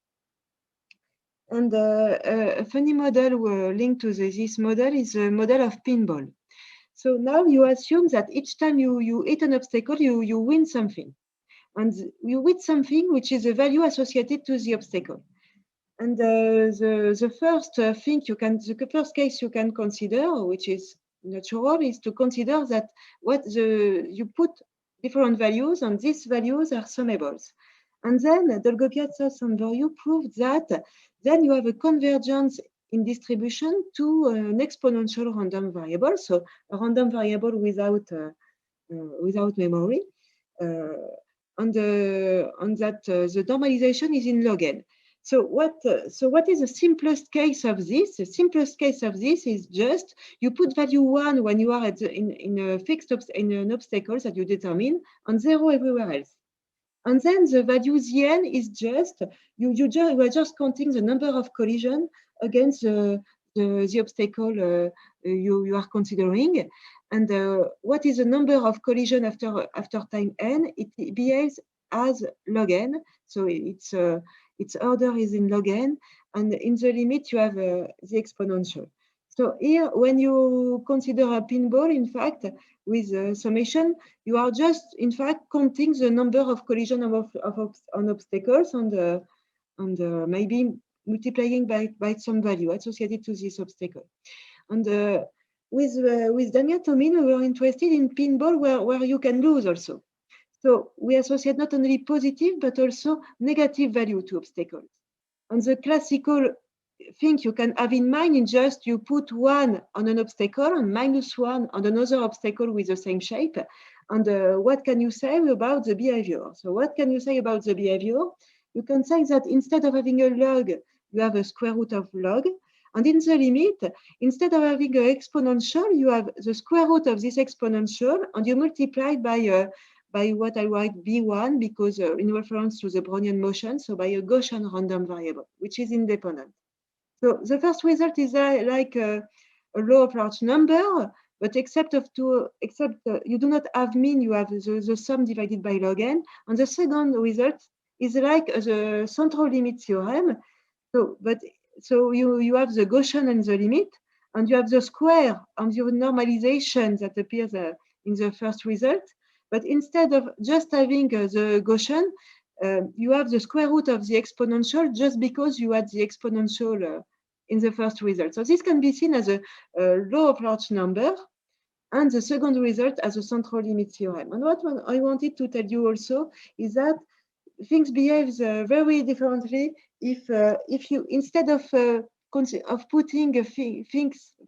And a funny model linked to this model is a model of pinball. So now you assume that each time you hit an obstacle, you win something. And you win something which is a value associated to the obstacle. And the first thing the first case you can consider, which is natural, is to consider that you put different values, and these values are summables. And then Dolgopiatsov and Voryu proved that then you have a convergence in distribution to an exponential random variable, so a random variable without memory. On that the normalization is in log n. So what is the simplest case of this? The simplest case of this is just you put value 1 when you are in a fixed in an obstacle that you determine, and 0 everywhere else. And then the value Zn is just you are just counting the number of collisions against the obstacle you are considering. And what is the number of collision after time n? It behaves as log n, so its order is in log n, and in the limit you have the exponential. So here, when you consider a pinball, in fact, with summation, you are just, in fact, counting the number of collision on obstacles and maybe multiplying by some value associated to this obstacle. And with Damien Tomin, we were interested in pinball where you can lose also. So we associate not only positive, but also negative value to obstacles. And the classical thing you can have in mind is just you put 1 on an obstacle and -1 on another obstacle with the same shape. And what can you say about the behavior? So what can you say about the behavior? You can say that instead of having a log, you have a square root of log. And in the limit, instead of having an exponential, you have the square root of this exponential, and you multiply by what I write B1, because in reference to the Brownian motion, so by a Gaussian random variable, which is independent. So the first result is like a law of large number, but except you do not have mean, you have the sum divided by log n. And the second result is like the central limit theorem. So you have the Gaussian and the limit, and you have the square and your normalization that appears in the first result. But instead of just having the Gaussian, you have the square root of the exponential just because you had the exponential in the first result. So this can be seen as a law of large number, and the second result as a central limit theorem. And what I wanted to tell you also is that things behave very differently if you, instead of putting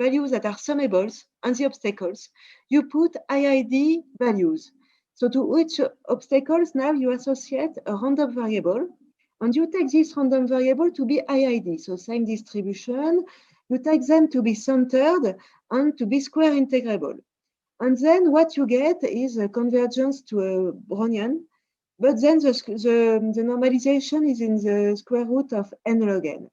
values that are summables on the obstacles, you put IID values. So to each obstacles, now you associate a random variable, and you take this random variable to be IID, so same distribution. You take them to be centered and to be square integrable. And then what you get is a convergence to a Brownian, but then the normalization is in the square root of n log n.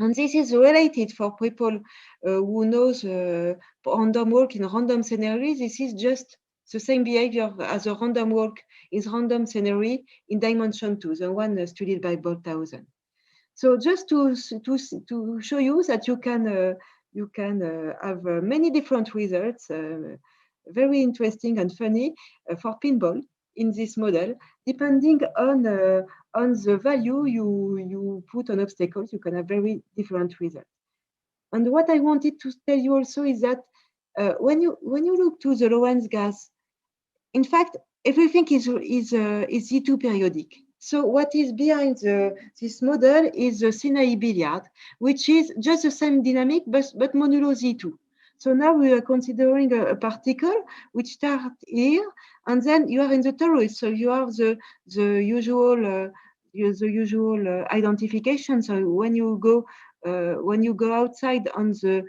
And this is related for people who knows random walk in random scenery. This is just the same behavior as a random walk in random scenery in dimension 2, the one studied by Bolthausen. So just to show you that you can have many different results, very interesting and funny for pinball in this model, depending on the value you put on obstacles. You can have very different results. And what I wanted to tell you also is that when you look to the Lorentz gas, in fact, everything is Z2 periodic. So what is behind this model is the Sinaï billiard, which is just the same dynamic, but modulo Z2. So now we are considering a particle which starts here, and then you are in the torus. So you have the usual identification. So when you go outside on the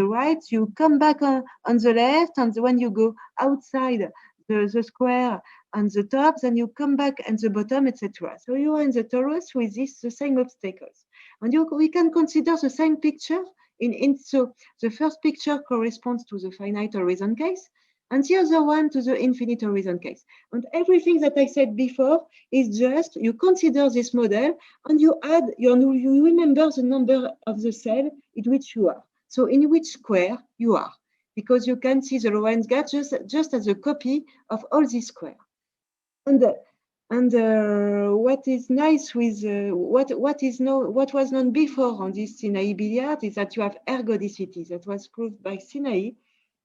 right, you come back on the left, and when you go outside the square on the top, then you come back at the bottom, etc. So you are in the torus with the same obstacles, and we can consider the same picture. So the first picture corresponds to the finite horizon case, and the other one to the infinite horizon case. And everything that I said before is just you consider this model and you add you remember the number of the cell in which you are. So in which square you are, because you can see the Lorentz gas just as a copy of all these squares. And what is nice with what was known before on this Sinaï billiard is that you have ergodicity that was proved by Sinaï.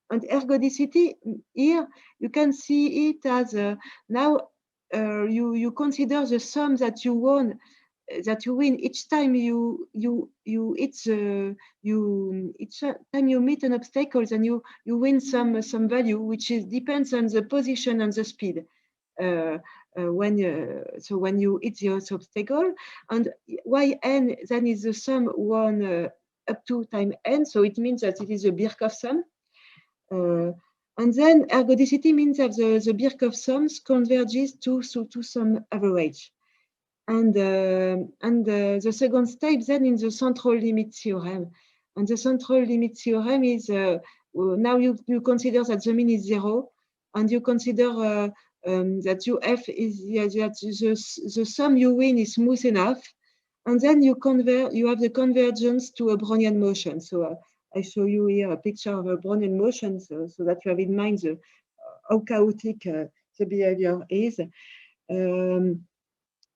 And ergodicity here you can see it as now you consider the sum that you win each time each time you meet an obstacle, and you win some value which depends on the position and the speed. When you hit the obstacle, and yn then is the sum 1 up to time n, so it means that it is a Birkhoff sum. And then ergodicity means that the Birkhoff sums converges to some average. And the second step then in the central limit theorem. And the central limit theorem is now you consider that the mean is 0, and you consider that UF is that the sum you win is smooth enough, and then you have the convergence to a Brownian motion. So I show you here a picture of a Brownian motion, so that you have in mind how chaotic the behavior is.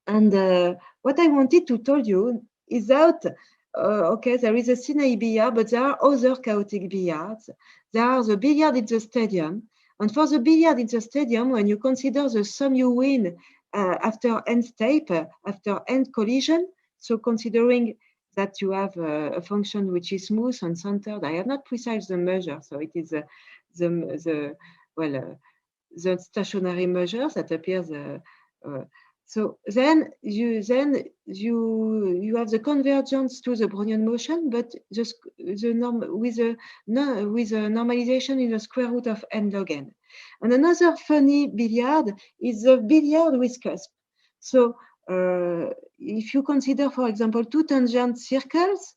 What I wanted to tell you is that okay, there is a Sinaï billiard, but there are other chaotic billiards. There are the billiard in the stadium. And for the billiard in the stadium, when you consider the sum you win after end step, after end collision, so considering that you have a function which is smooth and centered, I have not precise the measure, so it is the stationary measure that appears. So then you have the convergence to the Brownian motion, but just with a normalization in the square root of n log n. And another funny billiard is the billiard with cusp. So if you consider, for example, two tangent circles,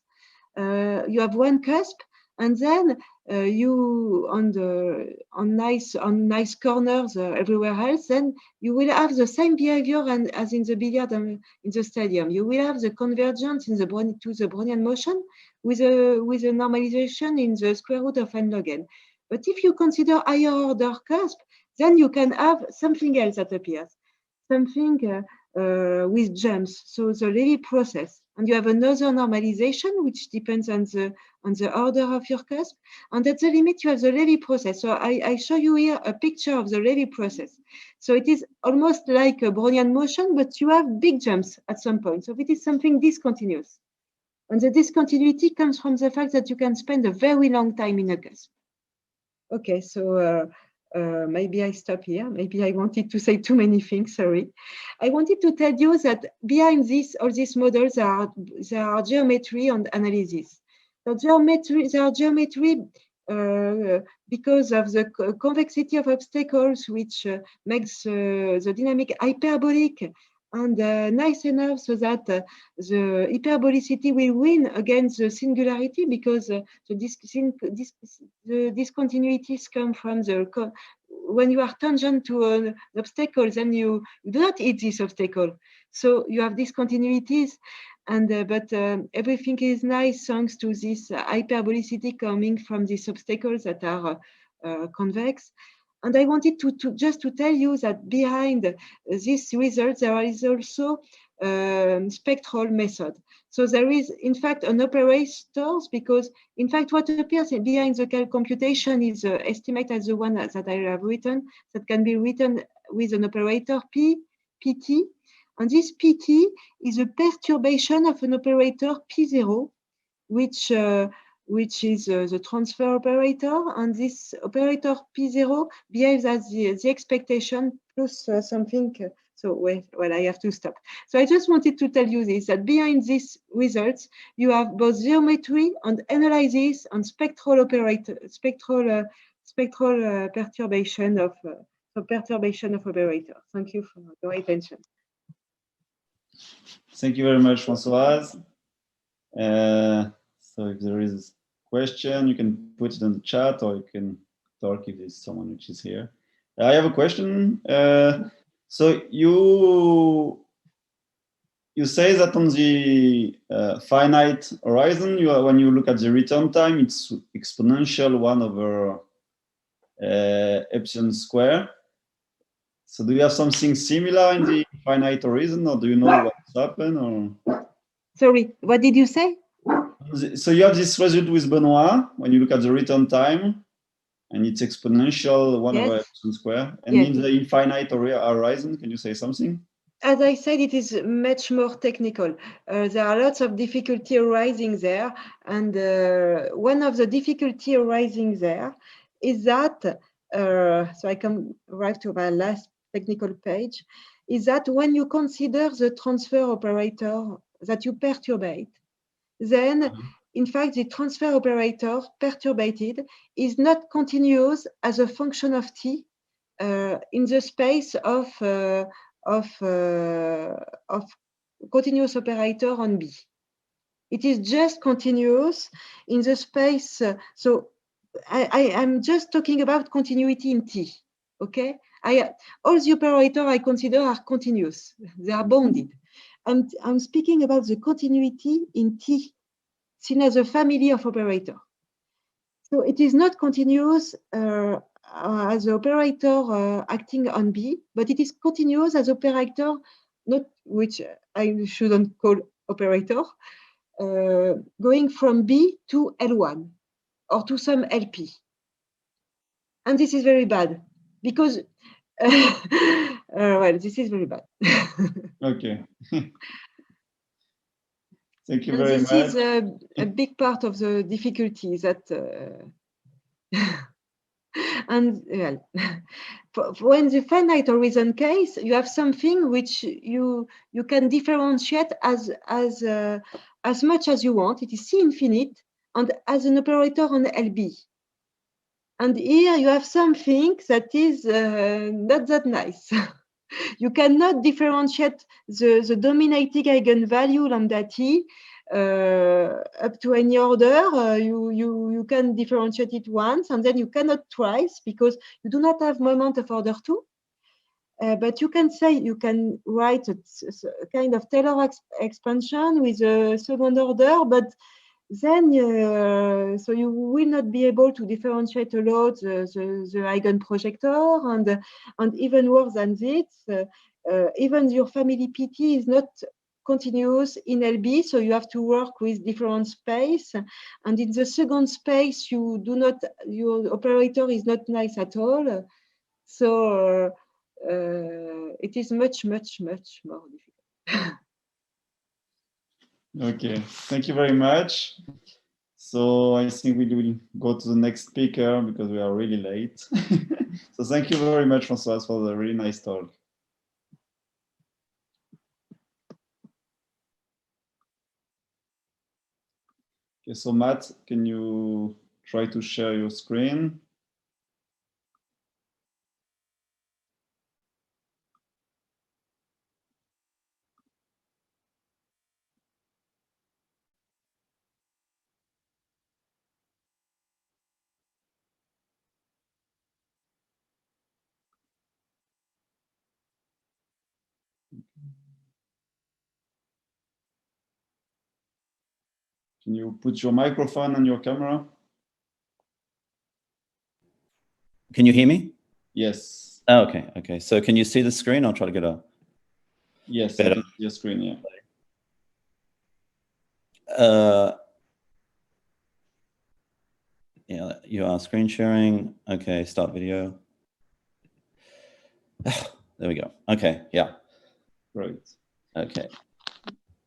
you have one cusp, and then you on nice corners everywhere else, then you will have the same behavior as in the billiard in the stadium. You will have the convergence to the Brownian motion with a normalization in the square root of n log n. But if you consider higher order cusp, then you can have something else that appears, something with jumps, so the Levee process. And you have another normalization which depends on the order of your cusp. And at the limit, you have the Levee process. So I show you here a picture of the Levee process. So it is almost like a Brownian motion, but you have big jumps at some point. So it is something discontinuous. And the discontinuity comes from the fact that you can spend a very long time in a cusp. Okay, so maybe I stop here. Maybe I wanted to say too many things, sorry. I wanted to tell you that behind all these models, there are geometry and analysis. So there are geometry because of the convexity of obstacles, which makes the dynamic hyperbolic and nice enough so that the hyperbolicity will win against the singularity, because the discontinuities come from when you are tangent to an obstacle, then you do not hit this obstacle. So you have discontinuities, and but everything is nice thanks to this hyperbolicity coming from these obstacles that are convex. And I wanted to just to tell you that behind this result, there is also spectral method. So there is, in fact, an operators, because, in fact, what appears behind the computation is estimate as the one that I have written, that can be written with an operator PT. And this PT is a perturbation of an operator P0, which is the transfer operator, and this operator P0 behaves as the expectation plus something. So well, I have to stop. So I just wanted to tell you this, that behind these results, you have both geometry and analysis and spectral perturbation of operator. Thank you for your attention. Thank you very much, Françoise. So if there is a question, you can put it in the chat, or you can talk if there's someone which is here. I have a question. So you say that on the finite horizon, when you look at the return time, it's exponential 1/epsilon square. So do you have something similar in the finite horizon, or do you know what's happened? Or? Sorry, what did you say? So you have this result with Benoit when you look at the return time, and it's exponential 1/epsilon square. And in the infinite horizon, can you say something? As I said, it is much more technical. There are lots of difficulty arising there. And one of the difficulty arising there is that, so I can arrive to my last technical page, is that when you consider the transfer operator that you perturbate, then in fact, the transfer operator perturbated is not continuous as a function of t in the space of continuous operator on B. It is just continuous in the space. So I am just talking about continuity in T. Okay, all the operators I consider are continuous. They are bounded. And I'm speaking about the continuity in T, seen as a family of operators. So it is not continuous as an operator acting on B, but it is continuous as operator, not which I shouldn't call operator, going from B to L1 or to some LP. And this is very bad because, well, this is very bad. Okay. Thank you very much. This is a big part of the difficulty that, and well, when the finite horizon case, you have something which you can differentiate as much as you want. It is C infinite and as an operator on LB. And here you have something that is not that nice. You cannot differentiate the dominating eigenvalue lambda t up to any order. You can differentiate it once, and then you cannot twice because you do not have moment of order 2. But you can say, you can write a kind of Taylor expansion with a second order, but then so you will not be able to differentiate a lot the eigenprojector, and even worse than this, even your family PT is not continuous in LB, so you have to work with different space, and in the second space you do not, your operator is not nice at all, so it is much more difficult. Okay, thank you very much. So I think we will go to the next speaker because we are really late. So thank you very much, Françoise, for the really nice talk. Okay, so Matt, can you try to share your screen? Can you put your microphone and your camera? Can you hear me? Yes. Oh, okay. Okay. So can you see the screen? I'll try to get a Yes, better. I can see your screen, yeah. Yeah, you are screen sharing. Okay, start video. There we go. Okay, yeah. Right. Okay.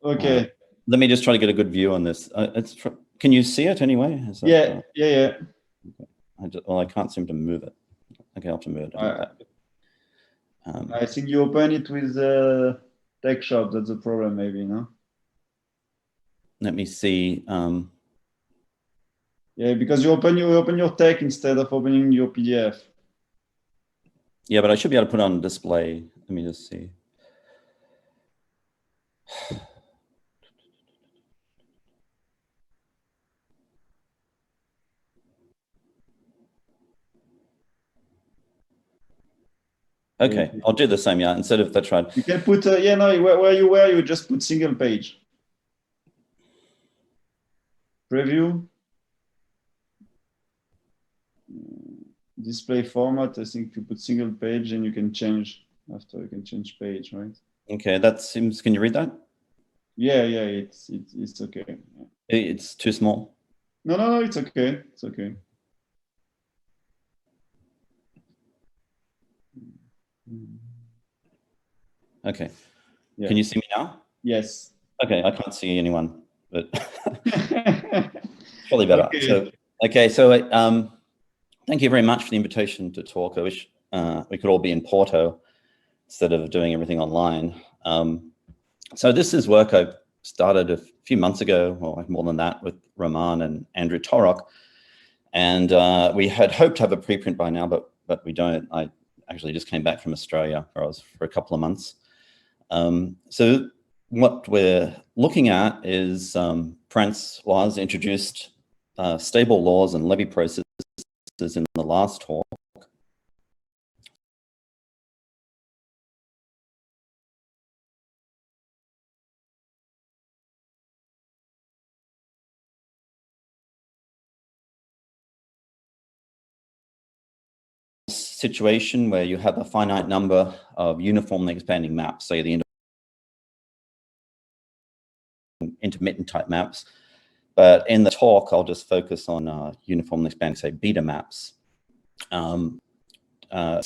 Okay. Let me just try to get a good view on this. Can you see it anyway? Is that, Yeah. Okay. Well, I can't seem to move it. Okay, I'll have to move it. I think you open it with Tech Shop. That's the problem, maybe, no? Let me see. Yeah, because you open your Tech instead of opening your PDF. Yeah, but I should be able to put it on display. Let me just see. Okay, I'll do the same, yeah, instead of that's right. You can put, yeah, no, where you were, you just put single page. Preview. Display format, I think you put single page and you can change, after you can change page, right? Okay, that seems, can you read that? Yeah, it's okay. Yeah. It's too small. No, it's okay. It's okay. Okay. Yeah. Can you see me now? Yes. Okay, I can't see anyone, but probably better. Okay. So thank you very much for the invitation to talk. I wish we could all be in Porto instead of doing everything online. So this is work I started a few months ago, or more than that, with Roman and Andrew Torok. And we had hoped to have a preprint by now, but we don't. I actually just came back from Australia, where I was for a couple of months. So what we're looking at is Francois introduced stable laws and Levee processes in the last talk. Situation where you have a finite number of uniformly expanding maps, say the intermittent type maps. But in the talk, I'll just focus on uniformly expanding, say, beta maps. So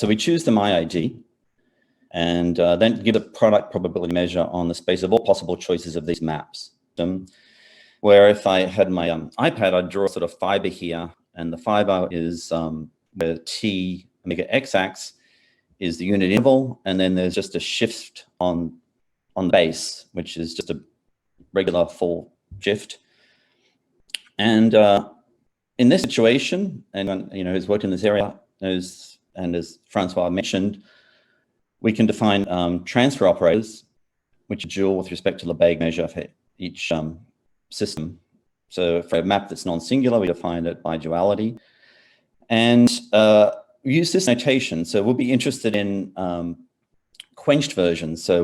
we choose the MyID and then give a product probability measure on the space of all possible choices of these maps. Where if I had my iPad, I'd draw a sort of fiber here, and the fiber is the T omega x-axis is the unit interval, and then there's just a shift on the base, which is just a regular full shift. And in this situation, and who's worked in this area knows, and as Francois mentioned, we can define transfer operators, which are dual with respect to the Lebesgue measure for each system. So for a map that's non-singular, we define it by duality. And we use this notation. So we'll be interested in quenched versions. So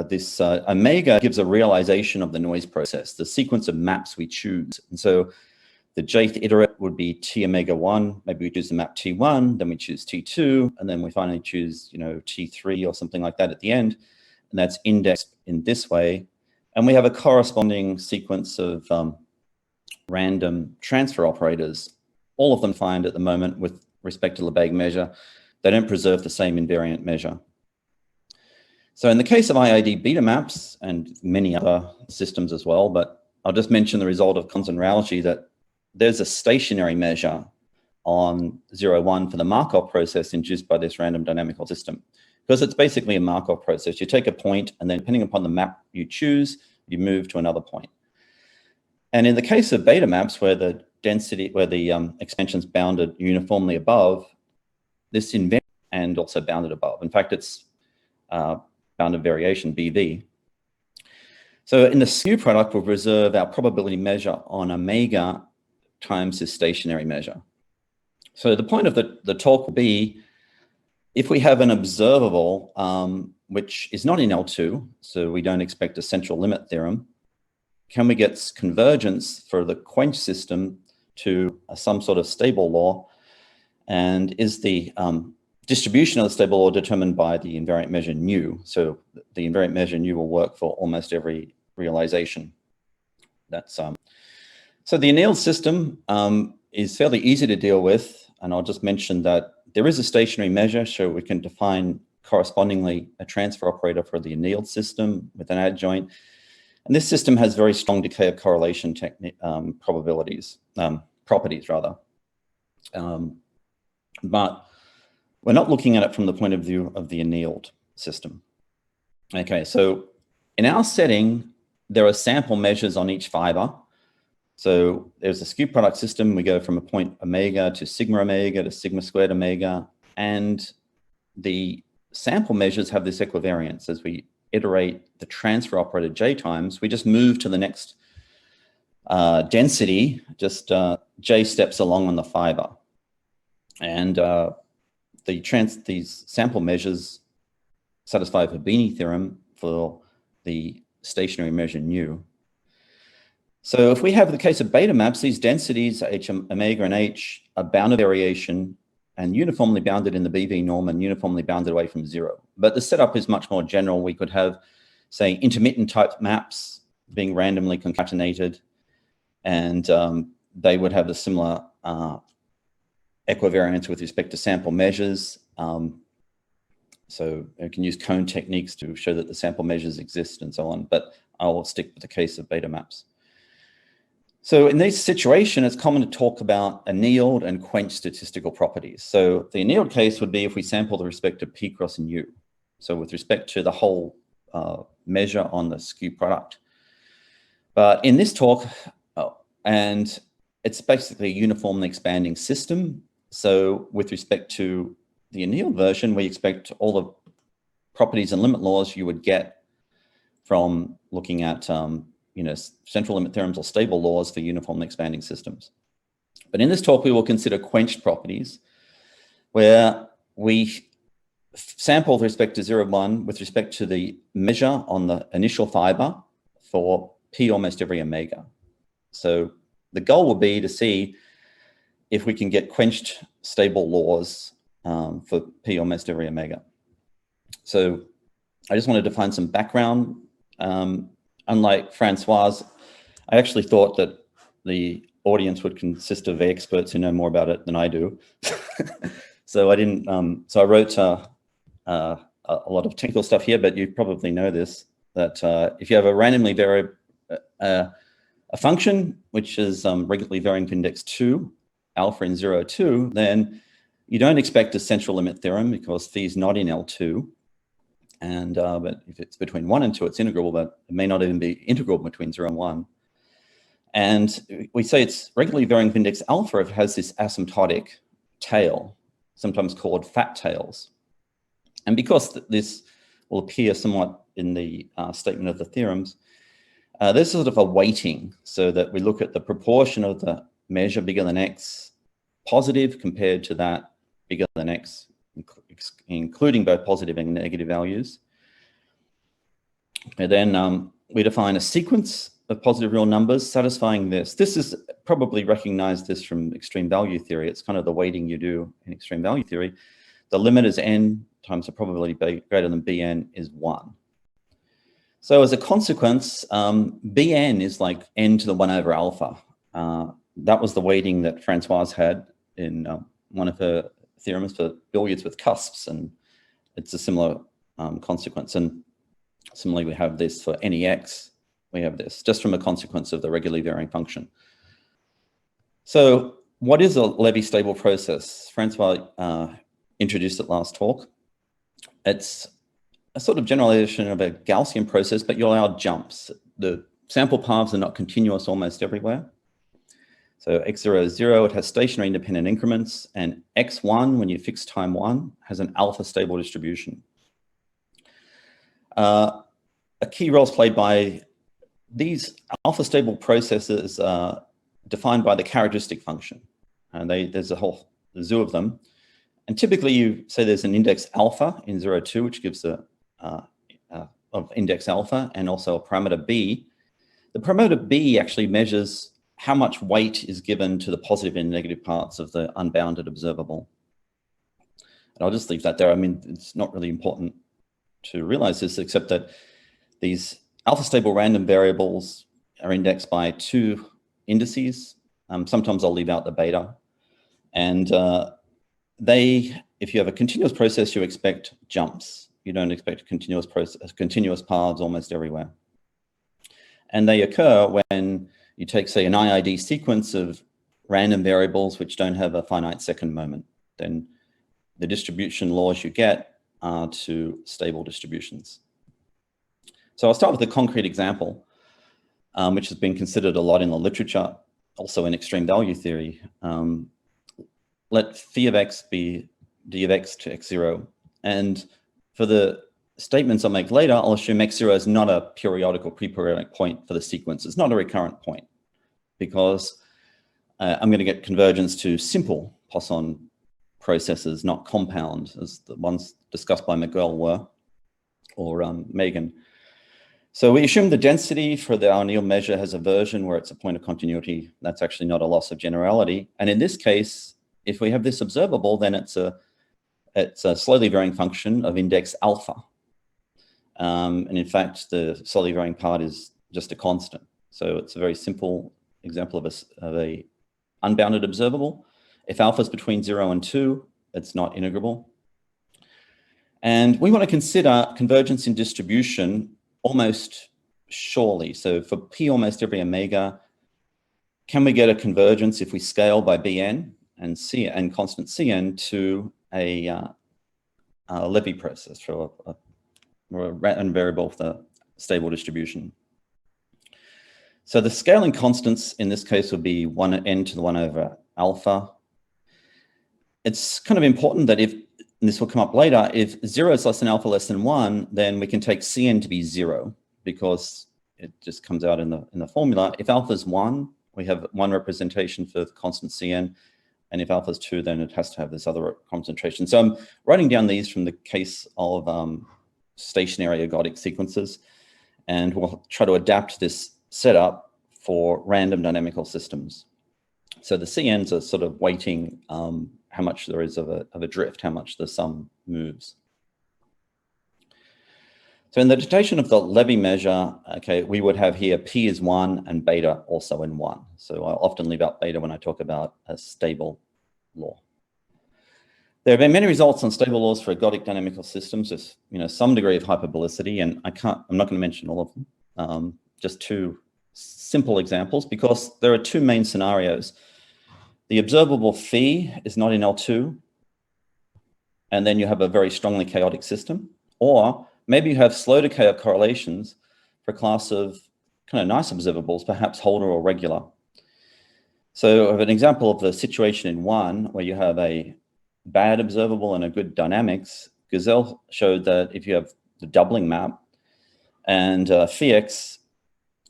this omega gives a realization of the noise process, the sequence of maps we choose. And so the jth iterate would be T omega 1. Maybe we choose the map T1, then we choose T2, and then we finally choose, T3 or something like that at the end. And that's indexed in this way. And we have a corresponding sequence of random transfer operators, all of them defined at the moment with respect to Lebesgue measure. They don't preserve the same invariant measure. So in the case of IID beta maps and many other systems as well, but I'll just mention the result of Cons and Rauchi that there's a stationary measure on 0,1 for the Markov process induced by this random dynamical system. Because it's basically a Markov process. You take a point, and then depending upon the map you choose, you move to another point. And in the case of beta maps, where the density, where the expansion's bounded uniformly above, this invariant and also bounded above. In fact, it's bounded variation, BV. So in the skew product, we'll reserve our probability measure on omega times this stationary measure. So the point of the talk will be if we have an observable, which is not in L2, so we don't expect a central limit theorem, can we get convergence for the Quench system to some sort of stable law? And is the distribution of the stable law determined by the invariant measure nu? So the invariant measure nu will work for almost every realization. That's so the Annealed system is fairly easy to deal with, and I'll just mention that there is a stationary measure, so we can define correspondingly a transfer operator for the Annealed system with an adjoint. And this system has very strong decay of correlation properties rather. But we're not looking at it from the point of view of the Annealed system. Okay, so in our setting, there are sample measures on each fiber. So there's a skew product system. We go from a point omega to sigma omega to sigma squared omega. And the sample measures have this equivariance. As we iterate the transfer operator j times, we just move to the next density, just j steps along on the fiber. And these sample measures satisfy Fabini theorem for the stationary measure nu. So if we have the case of beta maps, these densities h omega and h are bounded variation and uniformly bounded in the BV norm and uniformly bounded away from zero. But the setup is much more general. We could have, say, intermittent type maps being randomly concatenated, and they would have a similar equivariance with respect to sample measures. So you can use cone techniques to show that the sample measures exist and so on, but I'll stick with the case of beta maps. So in this situation, it's common to talk about annealed and quench statistical properties. So the annealed case would be if we sample the respect of P cross and U. So with respect to the whole measure on the skew product. But in this talk, and it's basically a uniformly expanding system. So with respect to the annealed version, we expect all the properties and limit laws you would get from looking at central limit theorems or stable laws for uniformly expanding systems. But in this talk, we will consider quenched properties, where we sample with respect to 0, 1 with respect to the measure on the initial fiber for P almost every omega. So the goal will be to see if we can get quenched stable laws for P almost every omega. So I just want to define some background. Unlike Francoise, I actually thought that the audience would consist of experts who know more about it than I do. So I didn't. So I wrote a lot of technical stuff here, but you probably know this, that if you have a randomly variable a function which is regularly varying to index 2, alpha in 0, 2, then you don't expect a central limit theorem because phi is not in L2. And but if it's between 1 and 2, it's integrable, but it may not even be integral between 0 and 1. And we say it's regularly varying with index alpha if it has this asymptotic tail, sometimes called fat tails. And because this will appear somewhat in the statement of the theorems, there's sort of a weighting, so that we look at the proportion of the measure bigger than x positive compared to that bigger than x, including both positive and negative values. And then we define a sequence of positive real numbers satisfying this. This is probably recognized this from extreme value theory. It's kind of the weighting you do in extreme value theory. The limit is n times the probability greater than bn is 1. So as a consequence, bn is like n to the 1 over alpha. That was the weighting that Francoise had in one of her theorems for billiards with cusps, and it's a similar consequence. And similarly, we have this for NEX. We have this just from a consequence of the regularly varying function. So what is a Levee stable process? Francois introduced it last talk. It's a sort of generalization of a Gaussian process, but you allow jumps. The sample paths are not continuous almost everywhere. So x0 is 0, it has stationary independent increments, and x1, when you fix time 1, has an alpha stable distribution. A key role is played by these alpha stable processes defined by the characteristic function. And there's a whole zoo of them. And typically you say there's an index alpha in 0, 2, which gives a of index alpha, and also a parameter b. The parameter b actually measures how much weight is given to the positive and negative parts of the unbounded observable. And I'll just leave that there. I mean, it's not really important to realize this, except that these alpha stable random variables are indexed by 2 indices. Sometimes I'll leave out the beta. And if you have a continuous process, you expect jumps. You don't expect a continuous process, continuous paths almost everywhere. And they occur when you take, say, an IID sequence of random variables which don't have a finite second moment. Then the distribution laws you get are to stable distributions. So I'll start with a concrete example, which has been considered a lot in the literature, also in extreme value theory. Let phi of x be d of x to x0. And for the statements I'll make later, I'll assume x0 is not a periodic or pre-periodic point for the sequence. It's not a recurrent point, because I'm going to get convergence to simple Poisson processes, not compound, as the ones discussed by Miguel were, or Megan. So we assume the density for the Annealed measure has a version where it's a point of continuity. That's actually not a loss of generality. And in this case, if we have this observable, then it's a slowly varying function of index alpha. And in fact, the slowly varying part is just a constant. So it's a very simple example of a unbounded observable. If alpha is between 0 and 2, it's not integrable. And we want to consider convergence in distribution almost surely. So for p almost every omega, can we get a convergence if we scale by bn and constant cn to a Levee process for a random variable with a stable distribution? So the scaling constants in this case would be 1n to the 1 over alpha. It's kind of important that if, and this will come up later, if 0 is less than alpha less than 1, then we can take Cn to be 0, because it just comes out in the formula. If alpha is 1, we have one representation for the constant Cn, and if alpha is 2, then it has to have this other concentration. So I'm writing down these from the case of stationary ergodic sequences, and we'll try to adapt this setup for random dynamical systems. So the CNs are sort of weighting how much there is of a drift, how much the sum moves. So in the notation of the Levee measure, okay, we would have here P is 1 and beta also in 1. So I'll often leave out beta when I talk about a stable law. There have been many results on stable laws for ergodic dynamical systems with, some degree of hyperbolicity, and I'm not going to mention all of them. Just 2 simple examples, because there are 2 main scenarios. The observable phi is not in L2, and then you have a very strongly chaotic system. Or maybe you have slow decay of correlations for a class of kind of nice observables, perhaps Holder or regular. So I have an example of the situation in 1 where you have a bad observable and a good dynamics. Gazelle showed that if you have the doubling map and phi x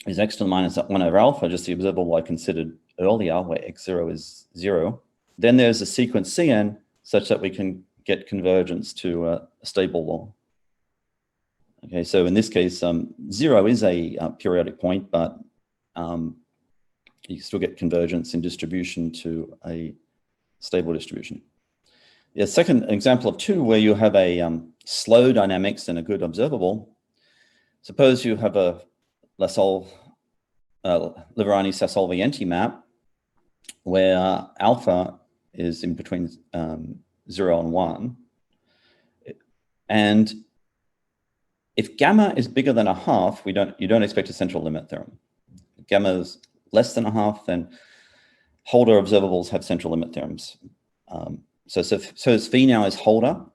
is x to the minus 1 over alpha, just the observable I considered earlier, where x0 is 0, then there's a sequence Cn such that we can get convergence to a stable law. Okay, so in this case, 0 is a periodic point, but you still get convergence in distribution to a stable distribution. The second example of 2, where you have a slow dynamics and a good observable. Suppose you have a Liverani-Sasolvi-Enti map where alpha is in between 0 and 1. And if gamma is bigger than 1/2, you don't expect a central limit theorem. If gamma is less than 1/2, then Holder observables have central limit theorems. So phi now is Holder,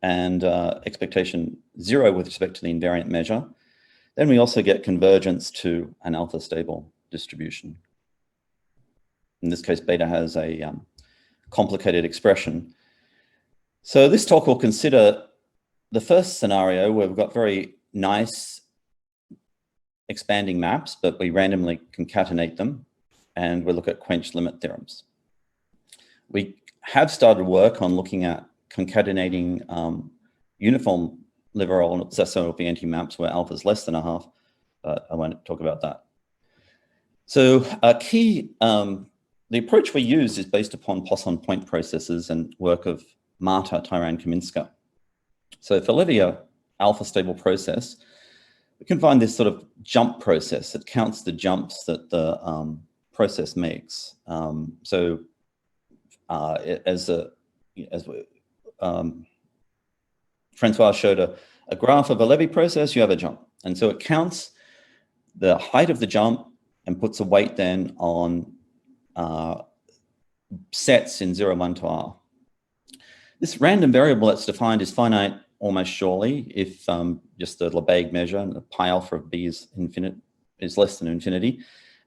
and expectation 0 with respect to the invariant measure. Then we also get convergence to an alpha stable distribution. In this case, beta has a complicated expression. So this talk will consider the first scenario where we've got very nice expanding maps, but we randomly concatenate them, and we look at Quench limit theorems. We have started work on looking at concatenating uniform Liverole Zassenhaus anti-maps where alpha is less than a half, but I won't talk about that. So the approach we use is based upon Poisson point processes and work of Marta, Tyran, Kaminska. So for Levee alpha stable process, we can find this sort of jump process that counts the jumps that the process makes. Francois showed a graph of a Levee process, you have a jump. And so it counts the height of the jump and puts a weight then on sets in 0, 1 to R. This random variable that's defined is finite almost surely if just the Lebesgue measure, the pi alpha of B is infinite, is less than infinity,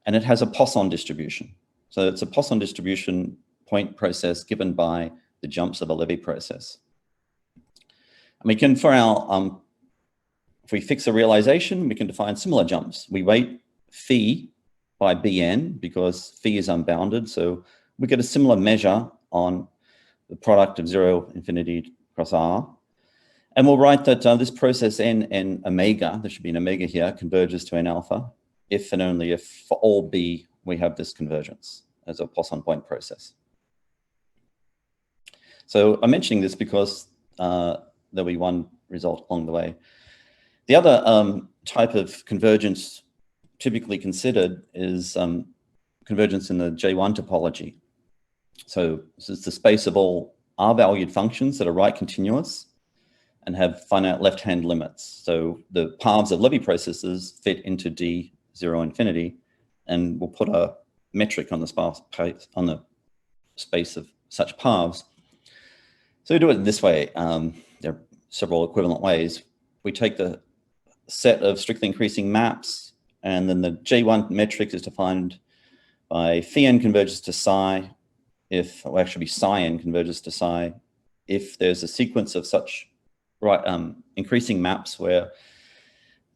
and it has a Poisson distribution. So it's a Poisson distribution point process given by the jumps of a Levee process. And we can, for our, if we fix a realization, we can define similar jumps. We weight phi by Bn because phi is unbounded. So we get a similar measure on the product of 0, infinity across R. And we'll write that this process n omega, there should be an omega here, converges to n alpha, if and only if for all B we have this convergence as a Poisson point process. So I'm mentioning this because there'll be one result along the way. The other type of convergence typically considered is convergence in the J1 topology. So this is the space of all R-valued functions that are right continuous and have finite left-hand limits. So the paths of Levee processes fit into D, 0, infinity, and we'll put a metric on the space of such paths. So we do it in this way. There are several equivalent ways. We take the set of strictly increasing maps, and then the J1 metric is defined by phi n converges to psi, if, or actually psi n converges to psi, if there's a sequence of such increasing maps where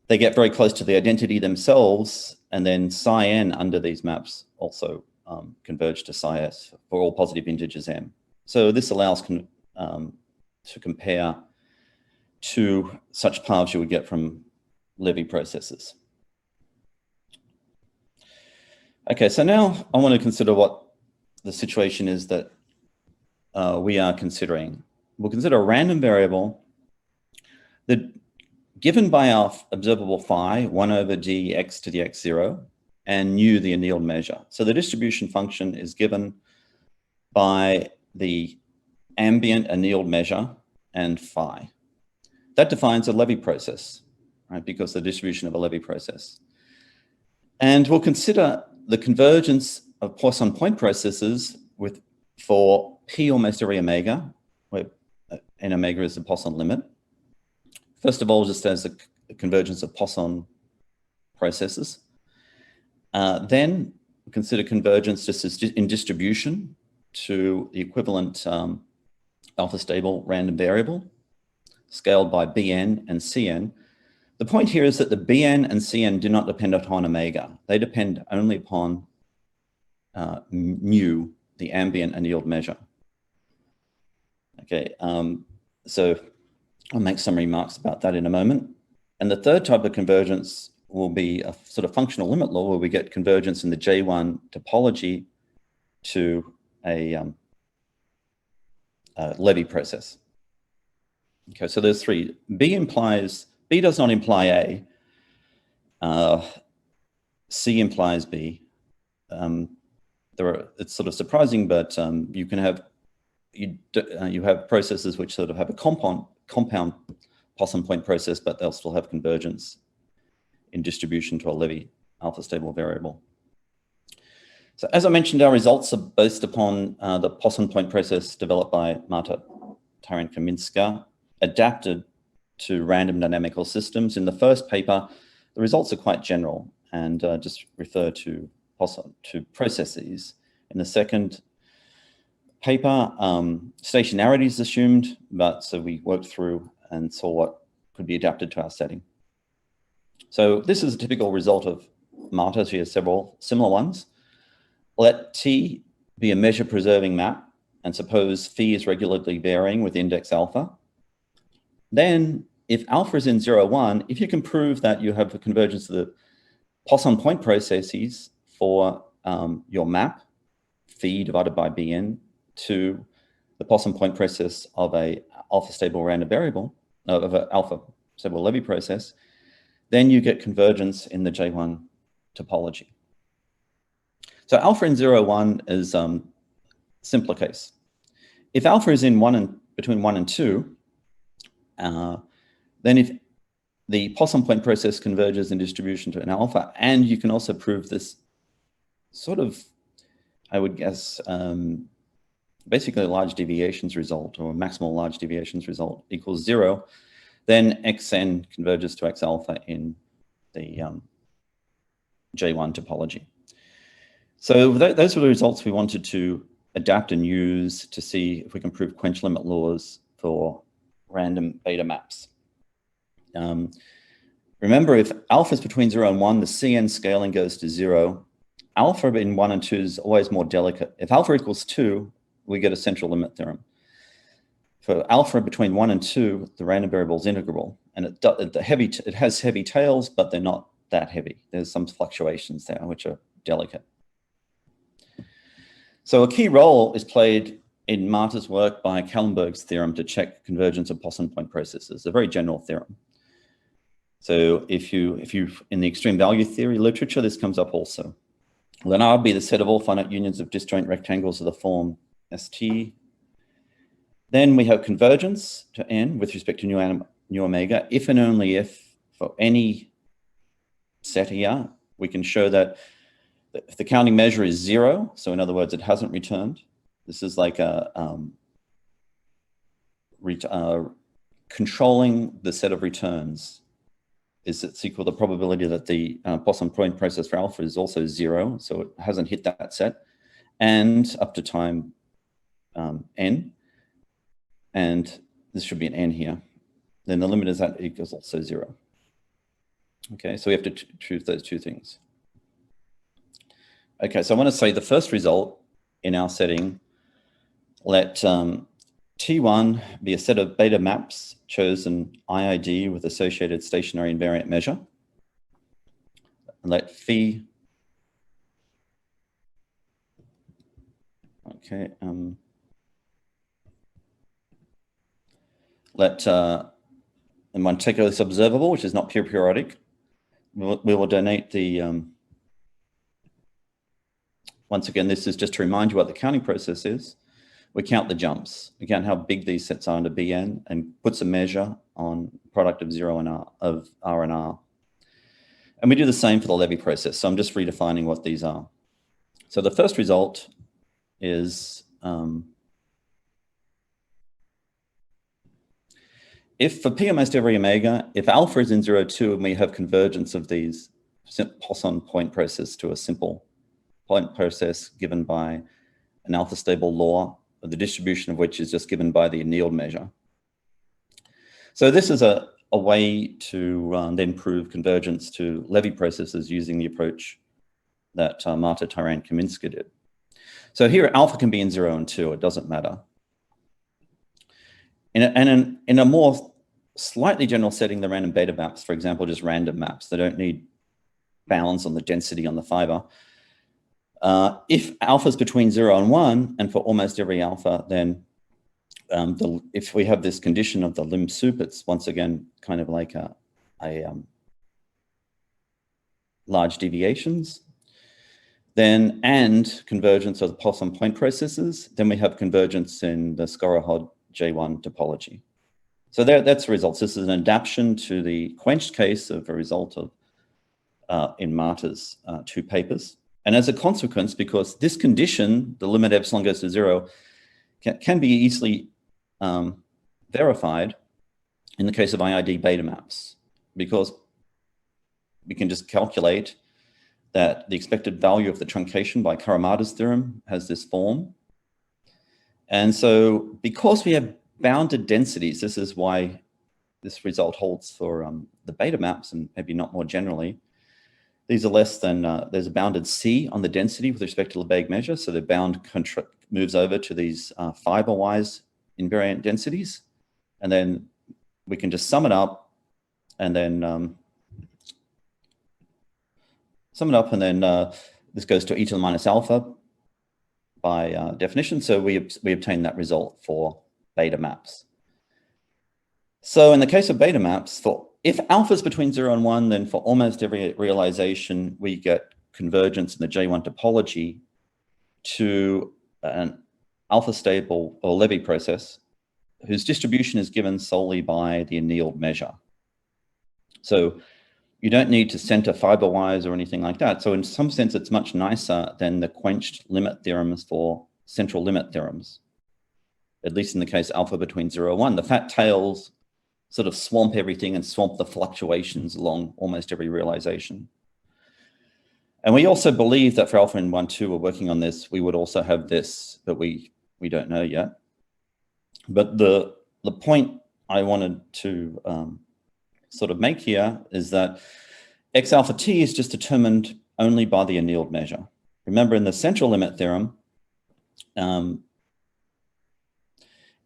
they get very close to the identity themselves, and then psi n under these maps also converge to psi s for all positive integers m. So this allows to compare to such paths you would get from Levee processes. Okay, so now I want to consider what the situation is that we are considering. We'll consider a random variable that given by our observable phi, 1 over dx to the x0, and nu, the annealed measure. So the distribution function is given by the ambient annealed measure and phi. That defines a Levee process, right? Because the distribution of a Levee process. And we'll consider the convergence of Poisson point processes for P almost every omega, where n omega is the Poisson limit. First of all, just as a convergence of Poisson processes. Then we consider convergence just as in distribution to the equivalent alpha stable random variable scaled by Bn and Cn. The point here is that the Bn and Cn do not depend upon omega. They depend only upon nu, the ambient annealed measure. Okay, so I'll make some remarks about that in a moment. And the third type of convergence will be a sort of functional limit law where we get convergence in the J1 topology to a Levee process. Okay, so there's three. B does not imply A. C implies B. It's sort of surprising, but you can have you have processes which sort of have a compound Poisson point process, but they'll still have convergence in distribution to a Levee alpha stable variable. So as I mentioned, our results are based upon the Poisson point process developed by Marta Tyran-Kaminska, adapted to random dynamical systems. In the first paper, the results are quite general and just refer to processes. In the second paper, stationarity is assumed, but so we worked through and saw what could be adapted to our setting. So this is a typical result of Marta. She has several similar ones. Let T be a measure preserving map and suppose phi is regularly varying with index alpha, then if alpha is in 0, 1, if you can prove that you have a convergence of the Poisson point processes for your map, phi divided by bn, to the Poisson point process of a alpha stable random variable, of an alpha stable Levee process, then you get convergence in the J1 topology. So alpha in 0, 1 is simpler case. If alpha is in between 1 and 2, then if the Poisson point process converges in distribution to an alpha, and you can also prove this sort of, I would guess, basically a large deviations result or maximal large deviations result equals 0, then xn converges to x alpha in the J1 topology. So those were the results we wanted to adapt and use to see if we can prove Quench limit laws for random beta maps. Remember, if alpha is between 0 and 1, the Cn scaling goes to 0. Alpha in 1 and 2 is always more delicate. If alpha equals 2, we get a central limit theorem. For alpha between 1 and 2, the random variable is integrable, and it has heavy tails, but they're not that heavy. There's some fluctuations there, which are delicate. So a key role is played in Marta's work by Kallenberg's theorem to check convergence of Poisson point processes, a very general theorem. So if you in the extreme value theory literature, this comes up also. Then R be the set of all finite unions of disjoint rectangles of the form ST. Then we have convergence to N with respect to nu omega, if and only if for any set here, we can show that if the counting measure is 0, so in other words, it hasn't returned, this is like a controlling the set of returns. It's equal to the probability that the Poisson point process for alpha is also 0, so it hasn't hit that set, and up to time n, and this should be an n here. Then the limit is that equals also 0. Okay, so we have to choose those two things. Okay, so I want to say the first result in our setting, let T1 be a set of beta maps chosen IID with associated stationary invariant measure. And let phi, okay, let, and one take this observable, which is not pure periodic. We will donate the, once again, this is just to remind you what the counting process is. We count the jumps. We count how big these sets are under Bn and puts a measure on product of 0 and R, of R and R. And we do the same for the Levee process. So I'm just redefining what these are. So the first result is if for P almost every omega, if alpha is in 0, 2, and we have convergence of these Poisson point process to a simple point process given by an alpha stable law, the distribution of which is just given by the Annealed measure. So this is a way to then prove convergence to Levee processes using the approach that Marta Tyran-Kaminska did. So here alpha can be in 0 and 2, it doesn't matter. In a more slightly general setting, the random beta maps, for example, just random maps, they don't need bounds on the density on the fiber. If alpha is between 0 and 1, and for almost every alpha, then if we have this condition of the lim sup, it's once again kind of like a large deviations. Then, and convergence of the Poisson point processes, then we have convergence in the Skorohod J1 topology. So that's the results. This is an adaptation to the Quench case of a result of in Marta's 2 papers. And as a consequence, because this condition, the limit epsilon goes to 0, can be easily verified in the case of IID beta maps, because we can just calculate that the expected value of the truncation by Karamada's theorem has this form. And so because we have bounded densities, this is why this result holds for the beta maps and maybe not more generally. These are less than, there's a bounded C on the density with respect to Lebesgue measure, so they're bound moves over to these fiber-wise invariant densities. And then we can just sum it up and then this goes to e to the minus alpha by definition. So we obtain that result for beta maps. So in the case of beta maps, if alpha is between 0 and 1, then for almost every realization, we get convergence in the J1 topology to an alpha stable or Levee process whose distribution is given solely by the annealed measure. So you don't need to center fiber-wise or anything like that. So in some sense, it's much nicer than the quenched limit theorems for central limit theorems, at least in the case alpha between 0 and 1. The fat tails sort of swamp everything and swamp the fluctuations along almost every realization. And we also believe that for alpha in 1, 2, we're working on this, we would also have this, but we don't know yet. But the point I wanted to sort of make here is that x alpha t is just determined only by the annealed measure. Remember, in the central limit theorem, even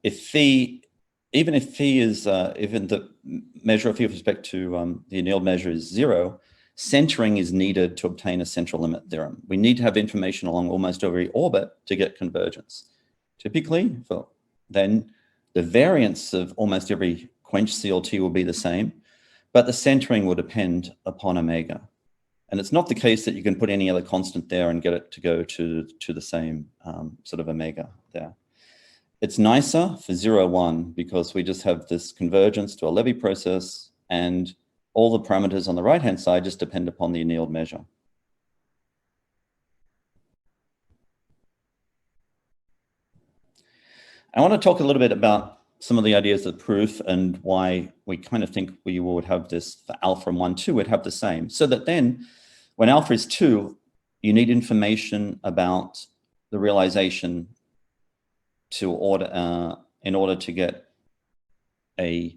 if phi is, even the measure of phi with respect to the annealed measure is 0, centering is needed to obtain a central limit theorem. We need to have information along almost every orbit to get convergence. Typically, then the variance of almost every quench CLT will be the same, but the centering will depend upon omega. And it's not the case that you can put any other constant there and get it to go to the same sort of omega there. It's nicer for 0, 1 because we just have this convergence to a Levee process and all the parameters on the right-hand side just depend upon the annealed measure. I want to talk a little bit about some of the ideas of proof and why we kind of think we would have this for alpha and 1, 2 would have the same. So that then when alpha is 2, you need information about the realization in order to get a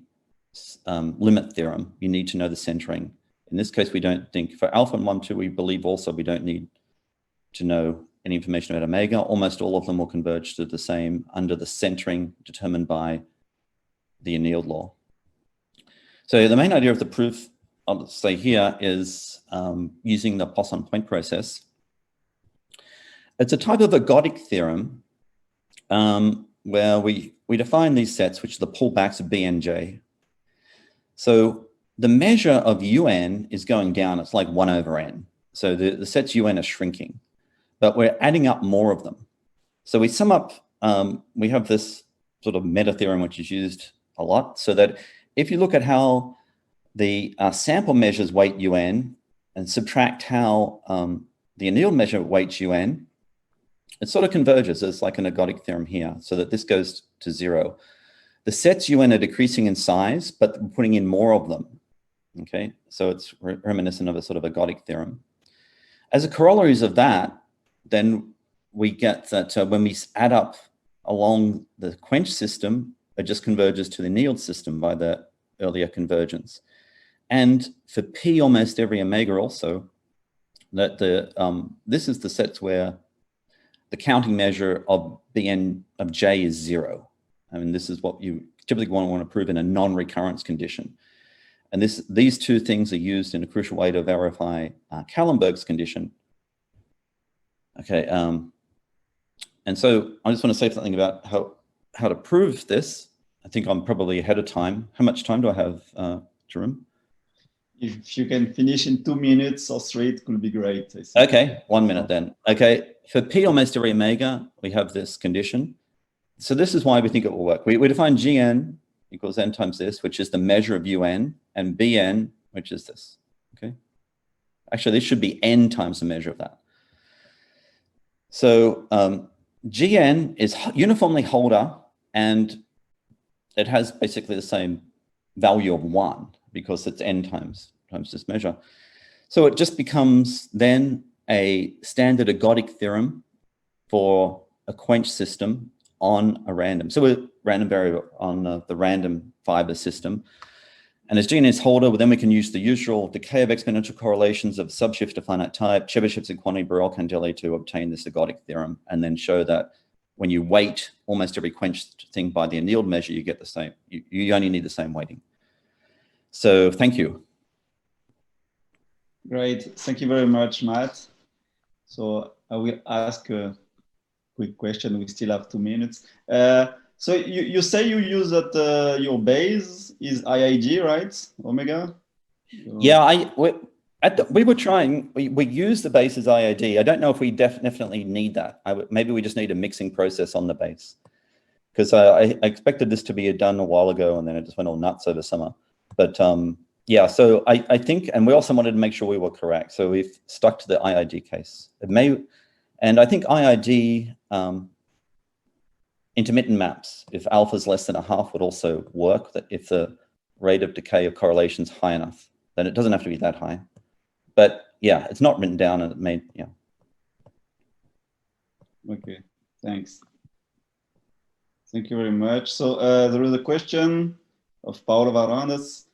limit theorem. You need to know the centering. In this case, we don't think for alpha and 1, 2, we believe also we don't need to know any information about omega. Almost all of them will converge to the same under the centering determined by the annealed law. So the main idea of the proof, I'll say here, is using the Poisson point process. It's a type of ergodic theorem where we define these sets, which are the pullbacks of B and J. So the measure of UN is going down. It's like 1 over N. So the sets UN are shrinking, but we're adding up more of them. So we sum up, we have this sort of meta theorem, which is used a lot, so that if you look at how the sample measures weight UN and subtract how the annealed measure weights UN, it sort of converges. It's like an ergodic theorem here, so that this goes to 0. The sets UN are decreasing in size, but we're putting in more of them. Okay, so it's reminiscent of a sort of ergodic theorem. As a corollary of that, then we get that when we add up along the quench system, it just converges to the annealed system by the earlier convergence. And for P almost every omega also, that this is the sets where the counting measure of Bn of J is 0. I mean, this is what you typically want to prove in a non-recurrence condition. And these two things are used in a crucial way to verify Kallenberg's condition. Okay, and so I just want to say something about how to prove this. I think I'm probably ahead of time. How much time do I have, Jerome? If you can finish in 2 minutes or 3, it could be great. Okay, 1 minute then. Okay, for P almost every omega, we have this condition. So this is why we think it will work. We define Gn equals n times this, which is the measure of Un, and Bn, which is this. Okay. Actually, this should be n times the measure of that. So Gn is uniformly Holder, and it has basically the same value of 1 because it's n times this measure. So it just becomes then a standard ergodic theorem for a quench system on a random. So a random variable on the random fiber system. And as Gn is Holder, then we can use the usual decay of exponential correlations of subshift to finite type, Chebyshev's and quantity Borel-Candelli to obtain this ergodic theorem, and then show that when you weight almost every quench thing by the annealed measure, you get the same. You only need the same weighting. So thank you. Great. Thank you very much, Matt. So I will ask a quick question. We still have 2 minutes. So you say you use that your base is IIG, right, Omega? Yeah, we were trying. We use the base as IID. I don't know if we definitely need that. Maybe we just need a mixing process on the base, because I expected this to be done a while ago, and then it just went all nuts over summer. But yeah, so I think, and we also wanted to make sure we were correct, so we've stuck to the IID case. It may, and I think IID intermittent maps, if alpha is less than 1/2, would also work. That if the rate of decay of correlation is high enough, then it doesn't have to be that high. But yeah, it's not written down, and it may, yeah. Okay, thanks. Thank you very much. So there is a question of Paulo Varandas.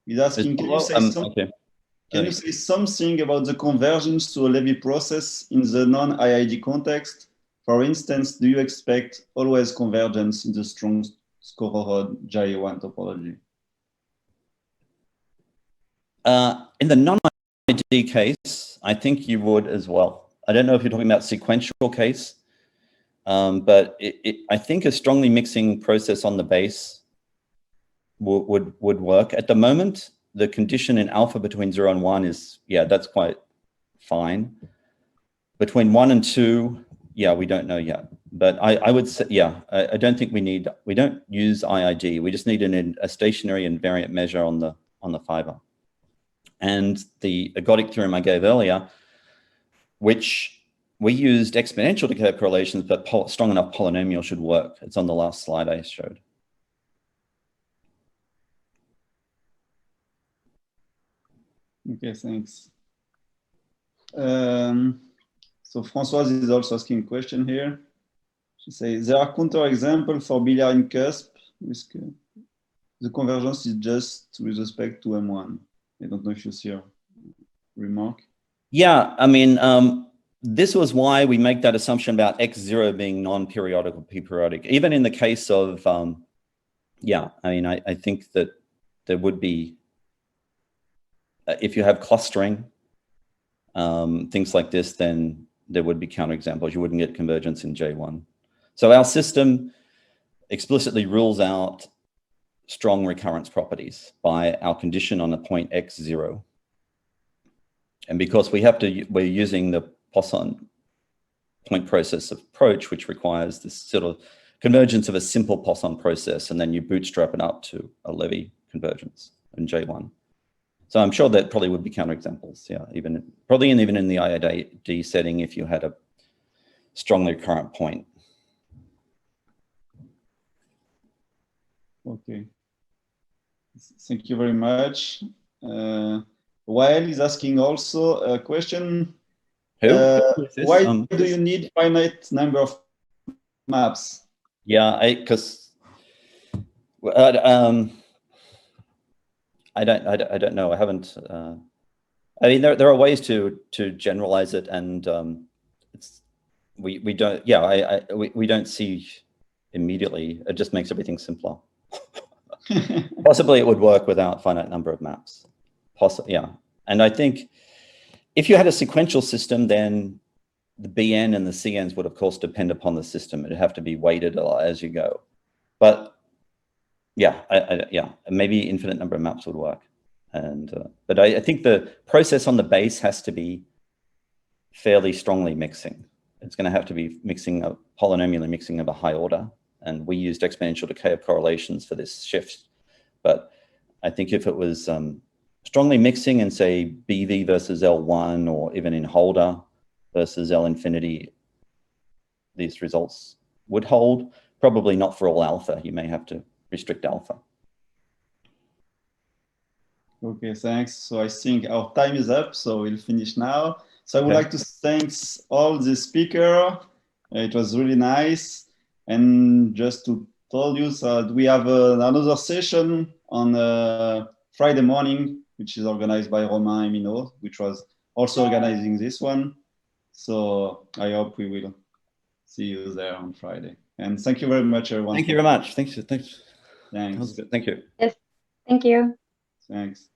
He's asking, can you say something about the convergence to a Levee process in the non-IID context? For instance, do you expect always convergence in the strong score J1 topology? In the non-IID case, I think you would as well. I don't know if you're talking about sequential case, but I think a strongly mixing process on the base would work. At the moment, the condition in alpha between 0 and 1 is, yeah, that's quite fine. Between 1 and 2, yeah, we don't know yet. But I would say, yeah, I don't think we don't use IID. We just need a stationary invariant measure on the fiber. And the ergodic theorem I gave earlier, which we used exponential decay correlations, but strong enough polynomial should work. It's on the last slide I showed. Okay, thanks. So Françoise is also asking a question here. She says, there are counterexamples for biliary cusp. The convergence is just with respect to M1. I don't know if you see a remark. Yeah, I mean, this was why we make that assumption about X0 being non-periodic or p-periodic. Even in the case of, yeah, I mean, I think that there would be, if you have clustering, things like this, then there would be counterexamples. You wouldn't get convergence in J1. So our system explicitly rules out strong recurrence properties by our condition on the point X0. And because we're using the Poisson point process approach, which requires this sort of convergence of a simple Poisson process, and then you bootstrap it up to a Levee convergence in J1. So I'm sure that probably would be counterexamples, yeah, even in the IID setting if you had a strongly recurrent point. Okay. Thank you very much. Wael is asking also a question. Why do you need finite number of maps? Yeah, because I don't know. I haven't. I mean, there are ways to generalize it, and we don't. Yeah, we don't see immediately. It just makes everything simpler. Possibly it would work without finite number of maps. Yeah, and I think if you had a sequential system, then the BN and the CNs would of course depend upon the system. It'd have to be weighted as you go. But yeah, yeah, maybe infinite number of maps would work. And but I think the process on the base has to be fairly strongly mixing. It's going to have to be mixing a polynomially mixing of a high order. And we used exponential decay of correlations for this shift. But I think if it was strongly mixing in, say, BV versus L1, or even in Holder versus L infinity, these results would hold. Probably not for all alpha. You may have to restrict alpha. Okay, thanks. So I think our time is up, so we'll finish now. So I would like to thank all the speakers. It was really nice. And just to tell you that we have another session on Friday morning, which is organized by Romain and Minot, which was also organizing this one. So I hope we will see you there on Friday. And thank you very much, everyone. Thank you very much. Thanks. Thanks. That was good. Thank you. Yes, thank you. Thanks.